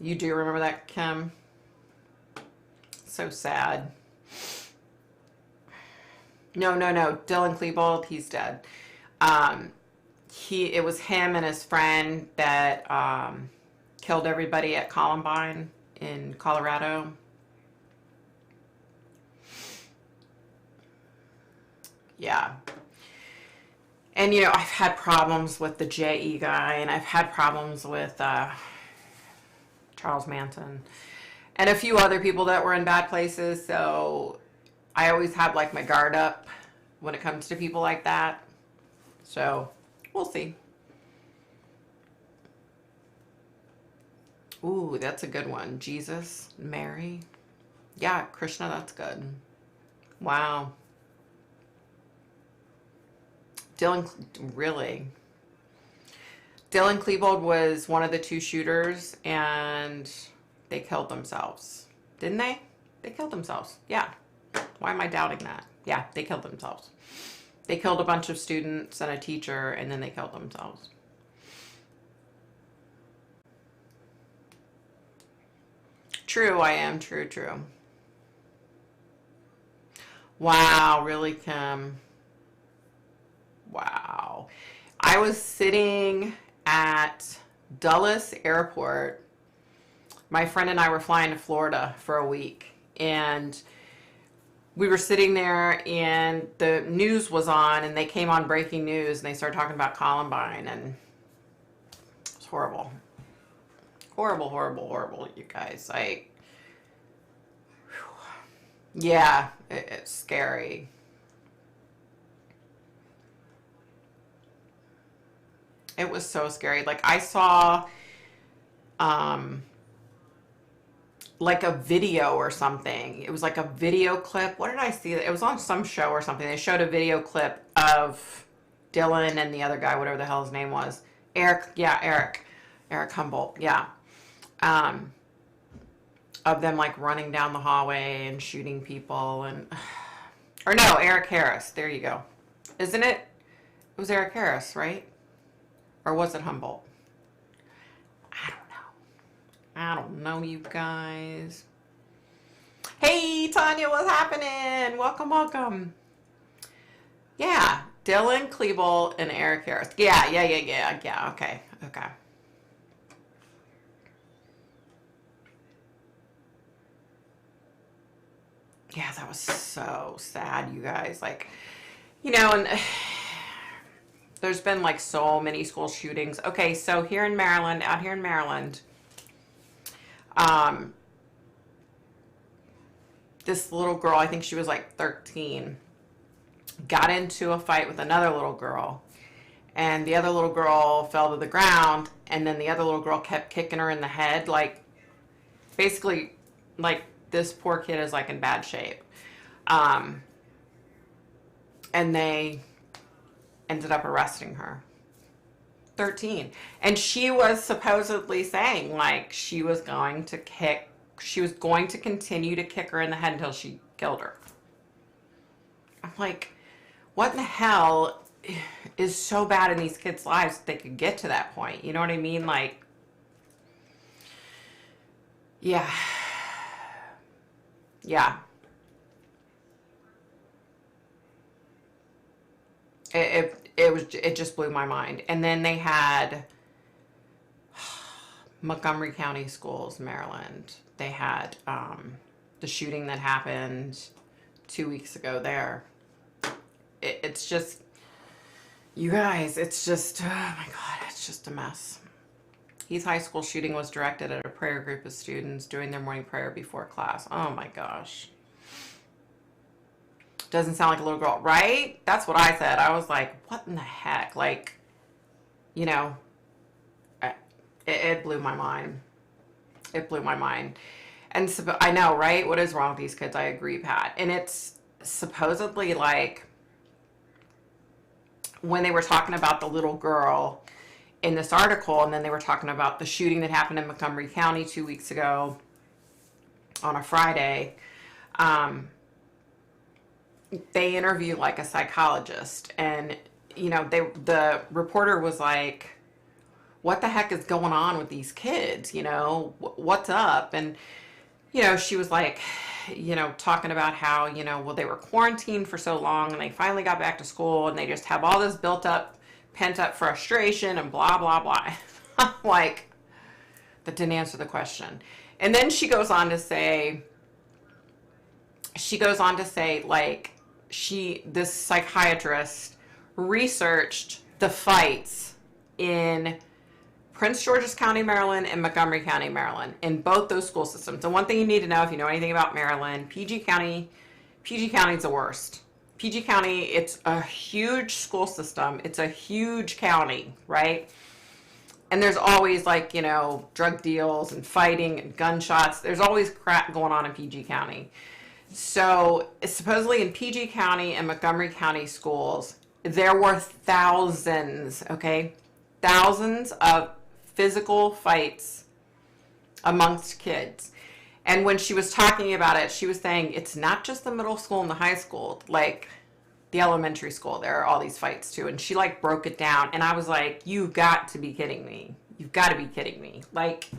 You do remember that, Kim? So sad. No. Dylan Klebold, he's dead. It was him and his friend that killed everybody at Columbine in Colorado. Yeah. And, you know, I've had problems with the JE guy, and I've had problems with Charles Manson and a few other people that were in bad places. So I always have like my guard up when it comes to people like that. So we'll see. Ooh, that's a good one. Jesus, Mary. Yeah, Krishna, that's good. Wow. Really? Dylan Klebold was one of the two shooters, and they killed themselves. Didn't they? They killed themselves. Yeah. Why am I doubting that? Yeah, they killed themselves. They killed a bunch of students and a teacher, and then they killed themselves. True, I am. True. Wow, really, Kim? Wow. I was sitting at Dulles Airport. My friend and I were flying to Florida for a week, and we were sitting there, and the news was on, and they came on breaking news, and they started talking about Columbine, and it was horrible. Horrible, you guys. Yeah, it's scary. It was so scary. Like, I saw like a video or something. It was like a video clip. What did I see? It was on some show or something. They showed a video clip of Dylan and the other guy, whatever the hell his name was. Eric Humboldt. Yeah. Of them like running down the hallway and shooting people, and or no, Eric Harris. There you go. Isn't it? It was Eric Harris, right? Or was it Humboldt? I don't know, you guys. Hey, Tanya, what's happening? Welcome. Yeah, Dylan Klebold and Eric Harris. Yeah, okay. Yeah, that was so sad, you guys. Like, you know, and there's been like so many school shootings. Okay, so out here in Maryland, this little girl, I think she was like 13, got into a fight with another little girl, and the other little girl fell to the ground, and then the other little girl kept kicking her in the head, like, basically, like, this poor kid is like in bad shape. And they ended up arresting her. 13. And she was supposedly saying like she was going to continue to kick her in the head until she killed her. I'm like, what in the hell is so bad in these kids' lives that they could get to that point? You know what I mean? Like, yeah. It just blew my mind. And then they had Montgomery County Schools, Maryland. They had the shooting that happened 2 weeks ago there. It's just, you guys, it's just, oh my God, it's just a mess. Heath High School shooting was directed at a prayer group of students doing their morning prayer before class. Oh my gosh. Doesn't sound like a little girl, right? That's what I said. I was like, what in the heck? Like, you know, it blew my mind. It blew my mind. And so, I know, right? What is wrong with these kids? I agree, Pat. And it's supposedly like when they were talking about the little girl in this article, and then they were talking about the shooting that happened in Montgomery County 2 weeks ago on a Friday. They interview like a psychologist, and you know, the reporter was like, what the heck is going on with these kids? You know, what's up? And you know, she was like, you know, talking about how, you know, well, they were quarantined for so long and they finally got back to school and they just have all this built up, pent up frustration and blah, blah, blah. Like, that didn't answer the question. And then she goes on to say, like, this psychiatrist researched the fights in Prince George's County, Maryland, and Montgomery County, Maryland, in both those school systems. And one thing you need to know, if you know anything about Maryland, PG County is the worst. PG County, it's a huge school system. It's a huge county, right? And there's always, like, you know, drug deals and fighting and gunshots. There's always crap going on in PG County. So supposedly in PG County and Montgomery County schools, there were thousands, okay? Thousands of physical fights amongst kids. And when she was talking about it, she was saying it's not just the middle school and the high school, like the elementary school, there are all these fights too. And she like broke it down, and I was like, you've got to be kidding me. You've got to be kidding me. Like,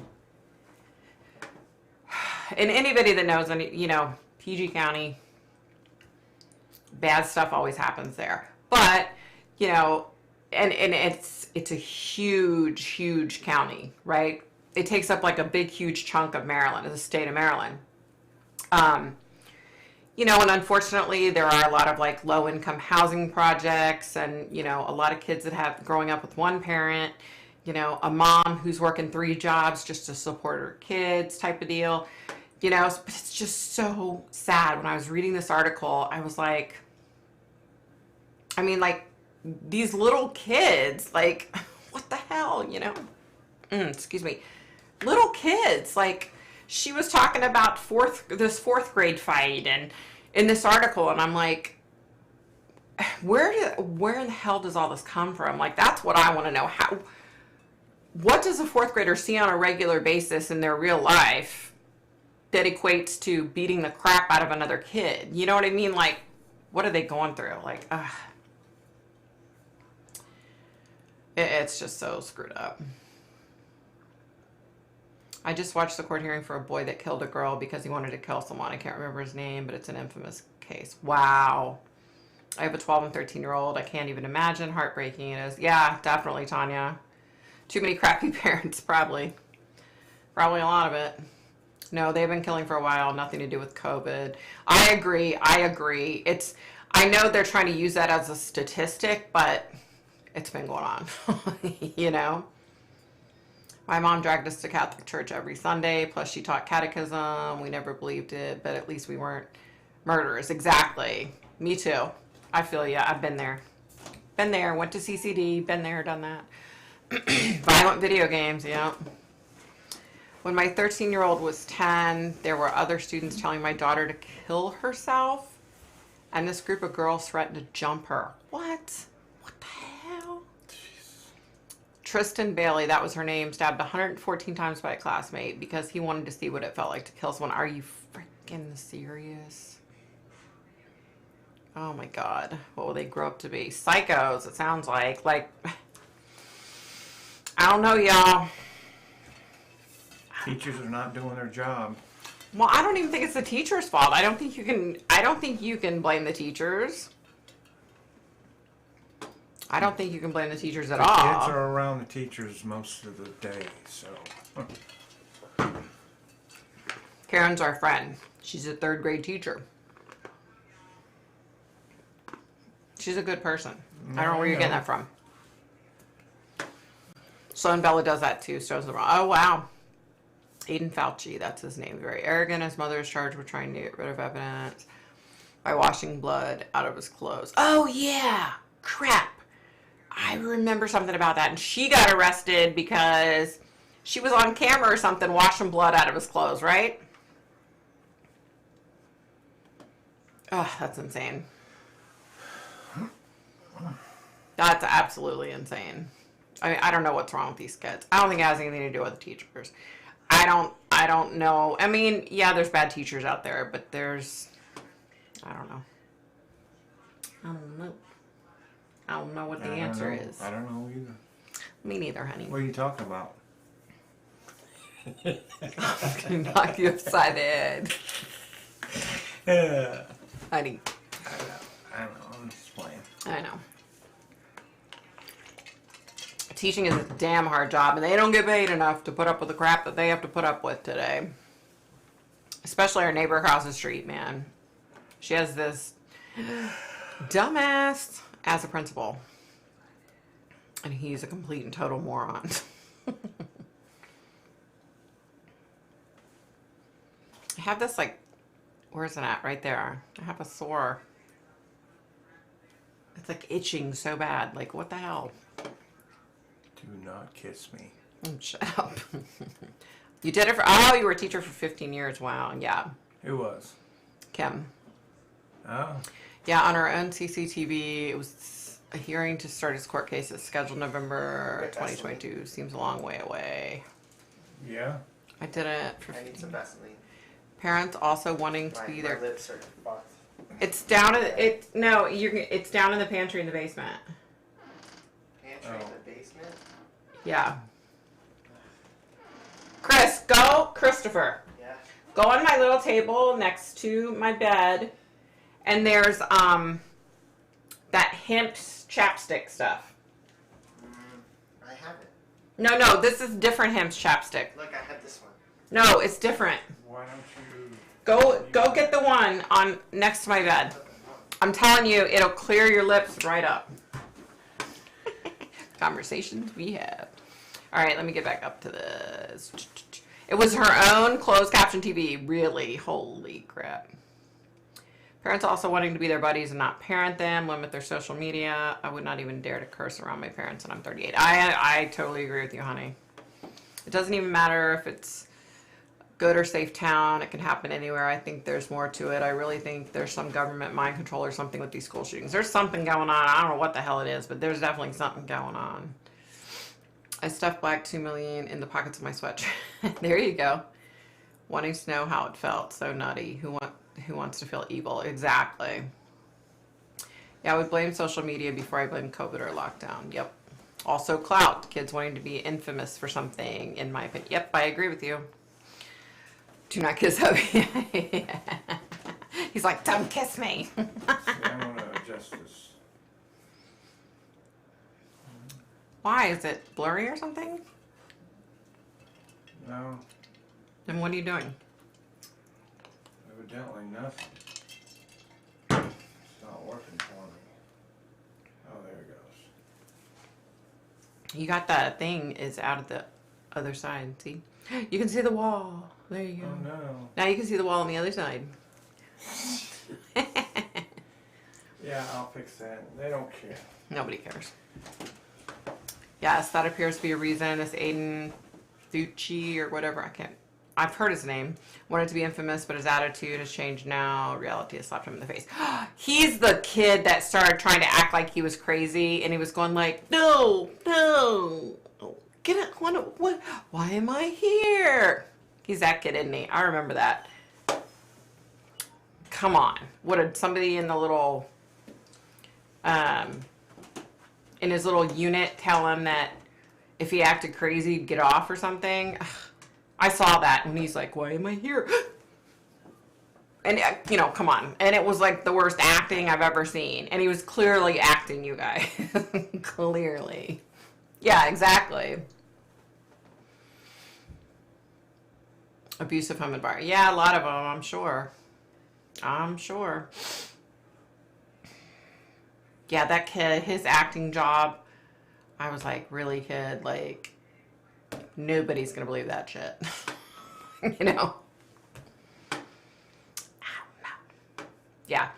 and anybody that knows any, you know, PG County, bad stuff always happens there. But, you know, and it's a huge county, right? It takes up like a big, huge chunk of Maryland, of the state of Maryland. You know, and unfortunately, there are a lot of like low-income housing projects, and you know, a lot of kids that have growing up with one parent, you know, a mom who's working 3 jobs just to support her kids, type of deal. You know, but it's just so sad. When I was reading this article, I was like, I mean, like, these little kids, like, what the hell, you know? Excuse me. Little kids, like, she was talking about this fourth grade fight and in this article, and I'm like, where in the hell does all this come from? Like, that's what I want to know. What does a 4th grader see on a regular basis in their real life that equates to beating the crap out of another kid? You know what I mean? Like, what are they going through? Like, it's just so screwed up. I just watched the court hearing for a boy that killed a girl because he wanted to kill someone. I can't remember his name, but it's an infamous case. Wow. I have a 12 and 13-year-old. I can't even imagine. Heartbreaking it is. Yeah, definitely, Tanya. Too many crappy parents, probably. Probably a lot of it. No, they've been killing for a while. Nothing to do with COVID. I agree. I know they're trying to use that as a statistic, but it's been going on, you know? My mom dragged us to Catholic church every Sunday, plus she taught catechism. We never believed it, but at least we weren't murderers. Exactly. Me too. I feel you. I've been there. Been there. Went to CCD. Been there. Done that. Violent video games. Yeah. When my 13-year-old was 10, there were other students telling my daughter to kill herself, and this group of girls threatened to jump her. What? What the hell? Tristan Bailey, that was her name, stabbed 114 times by a classmate because he wanted to see what it felt like to kill someone. Are you freaking serious? Oh my God. What will they grow up to be? Psychos, it sounds like. Like, I don't know, y'all. Teachers are not doing their job. Well, I don't even think it's the teacher's fault. I don't think you can blame the teachers. I don't think you can blame the teachers at The all. kids are around the teachers most of the day, so. Karen's our friend. She's a 3rd grade teacher. She's a good person. I don't know where you're getting that from. Sloan Bella does that too. So oh, wow. Aiden Fauci, that's his name. Very arrogant. His mother is charged with trying to get rid of evidence by washing blood out of his clothes. Oh, yeah. Crap. I remember something about that. And she got arrested because she was on camera or something washing blood out of his clothes, right? Oh, that's insane. That's absolutely insane. I mean, I don't know what's wrong with these kids. I don't think it has anything to do with the teachers. I don't know. I mean, yeah, there's bad teachers out there, but there's, I don't know. I don't know what the answer is. I don't know either. Me neither, honey. What are you talking about? I'm going to knock you upside the head. Yeah. Honey. I know. I'm just playing. I know. Teaching is a damn hard job, and they don't get paid enough to put up with the crap that they have to put up with today. Especially our neighbor across the street, man. She has this dumbass as a principal. And he's a complete and total moron. I have this, like, where's it at? Right there. I have a sore. It's like itching so bad. Like, what the hell? Do not kiss me. Shut up. You did it for, oh, you were a teacher for 15 years. Wow. Yeah. Who was? Kim. Oh. Yeah, on our own CCTV. It was a hearing to start his court case. It's scheduled November 2022. Seems a long way away. Yeah. I did it for I need 15 some Vaseline. Parents also wanting to be My there. lips are fucked. It's down in it's down in the pantry in the basement. Pantry in the basement? Yeah. Chris, go, Christopher. Yeah. Go on my little table next to my bed, and there's that Hemp's chapstick stuff. I have it. No, this is different Hemp's chapstick. Look, I have this one. No, it's different. Why don't you... Go get the one on next to my bed. I'm telling you, it'll clear your lips right up. Conversations we have. All right, let me get back up to this. It was her own closed caption TV. Really? Holy crap. Parents also wanting to be their buddies and not parent them, limit their social media. I would not even dare to curse around my parents, and I'm 38. I totally agree with you, honey. It doesn't even matter if it's good or safe town. It can happen anywhere. I think there's more to it. I really think there's some government mind control or something with these school shootings. There's something going on. I don't know what the hell it is, but there's definitely something going on. I stuffed black 2 million in the pockets of my sweatshirt. There you go. Wanting to know how it felt. So nutty. Who wants to feel evil? Exactly. Yeah, I would blame social media before I blame COVID or lockdown. Yep. Also clout. Kids wanting to be infamous for something, in my opinion. Yep, I agree with you. Do not kiss Hubby. He's like, don't kiss me. I'm going to adjust this. Why? Is it blurry or something? No, Then what are you doing? evidently nothing. It's not working for me. Oh, there it goes. You got that thing is out of the other side. See? You can see the wall. There you go. Oh, no. Now you can see the wall on the other side. Yeah, I'll fix that. They don't care. Nobody cares. Yes, that appears to be a reason. This Aiden Fucci or whatever, I've heard his name. Wanted to be infamous, but his attitude has changed now. Reality has slapped him in the face. He's the kid that started trying to act like he was crazy, and he was going like, no, get it, what, why am I here? He's that kid, isn't he? I remember that. Come on. What did somebody in the little, in his little unit tell him that if he acted crazy, he'd get off or something? I saw that when he's like, why am I here? And, you know, come on. And it was like the worst acting I've ever seen. And he was clearly acting, you guys. Clearly. Yeah, exactly. Abusive home environment. Yeah, a lot of them, I'm sure. I'm sure. Yeah, that kid, his acting job, I was like, really, kid? Like, nobody's going to believe that shit. You know? Yeah,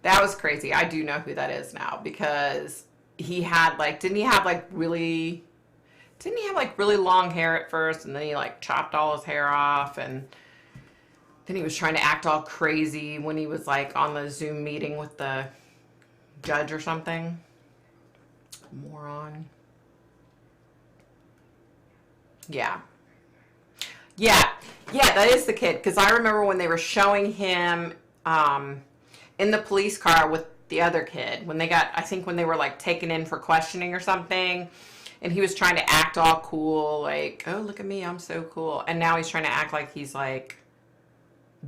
that was crazy. I do know who that is now because he had like, didn't he have like really long hair at first, and then he like chopped all his hair off, and then he was trying to act all crazy when he was like on the Zoom meeting with the judge or something. Moron. Yeah. Yeah, that is the kid, because I remember when they were showing him in the police car with the other kid, when they got, I think when they were like taken in for questioning or something, and he was trying to act all cool, like, oh, look at me, I'm so cool. And now he's trying to act like he's like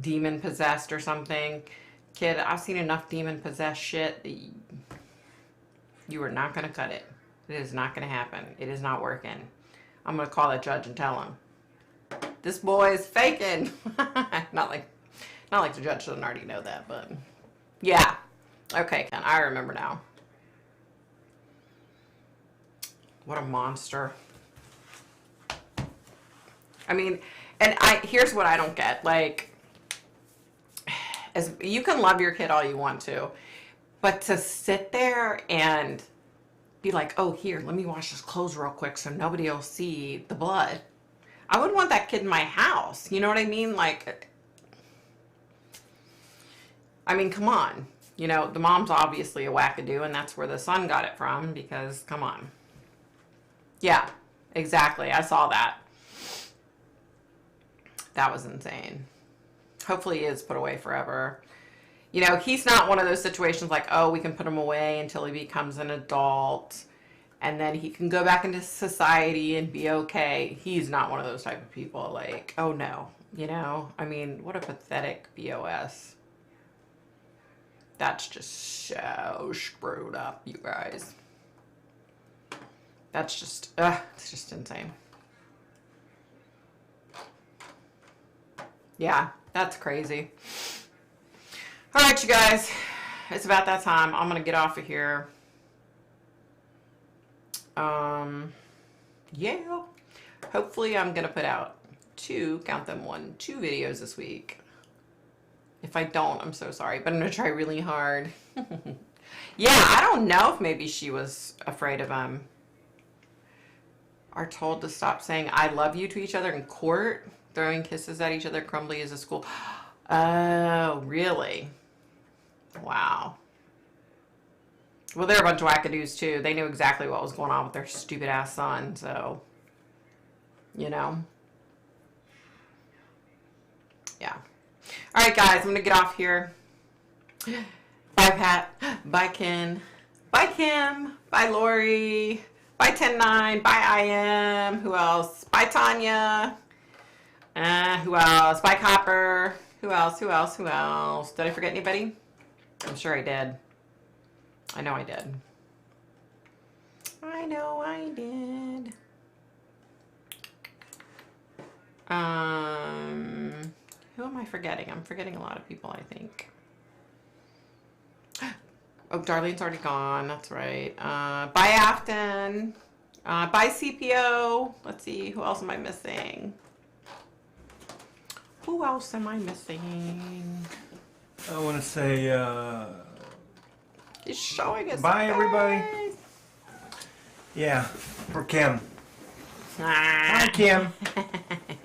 demon possessed or something. Kid, I've seen enough demon possessed shit that you are not going to cut it. It is not going to happen. It is not working. I'm going to call that judge and tell him, this boy is faking. Not like the judge doesn't already know that, but yeah. Okay, Ken, I remember now. What a monster. I mean, and here's what I don't get. Like, as you can love your kid all you want to, but to sit there and be like, oh, here, let me wash his clothes real quick so nobody will see the blood. I wouldn't want that kid in my house. You know what I mean? Like, I mean, come on. You know, the mom's obviously a wackadoo, and that's where the son got it from, because, come on. Yeah, exactly. I saw that. That was insane. Hopefully he is put away forever. You know, he's not one of those situations like, oh, we can put him away until he becomes an adult, and then he can go back into society and be okay. He's not one of those type of people. Like, oh, no. You know? I mean, what a pathetic BOS. That's just so screwed up, you guys. That's just, it's just insane. Yeah, that's crazy. All right, you guys. It's about that time. I'm going to get off of here. Yeah. Hopefully I'm going to put out two videos this week. If I don't, I'm so sorry, but I'm going to try really hard. Yeah, I don't know if maybe she was afraid of him. Are told to stop saying I love you to each other in court, throwing kisses at each other, crumbly as a school. Oh, really? Wow. Well, they're a bunch of wackadoos, too. They knew exactly what was going on with their stupid-ass son, so, you know. Yeah. All right, guys, I'm going to get off here. Bye, Pat. Bye, Ken. Bye, Kim. Bye, Lori. Bye, 10-9. Bye, I am. Who else? Bye, Tanya. Who else? Bye, Copper. Who else? Did I forget anybody? I'm sure I did. I know I did. Who am I forgetting? I'm forgetting a lot of people, I think. Oh, Darlene's already gone. That's right. Bye, Afton. Bye, CPO. Let's see. Who else am I missing? I want to say, He's showing us. bye, everybody. Yeah, for Kim. Bye, Kim.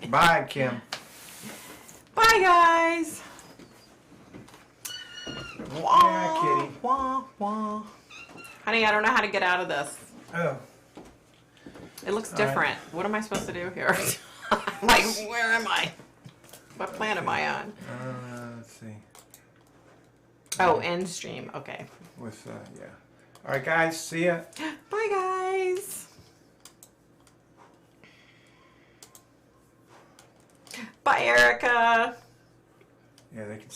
Bye, Kim. Bye, guys. Yeah, kitty. Wah, wah. Honey, I don't know how to get out of this. Oh. It looks different. What am I supposed to do here? Like, where am I? What plan am I on? Let's see. Oh, end stream. Okay. With, yeah. All right, guys. See ya. Bye, guys. Bye, Erica. Yeah, they can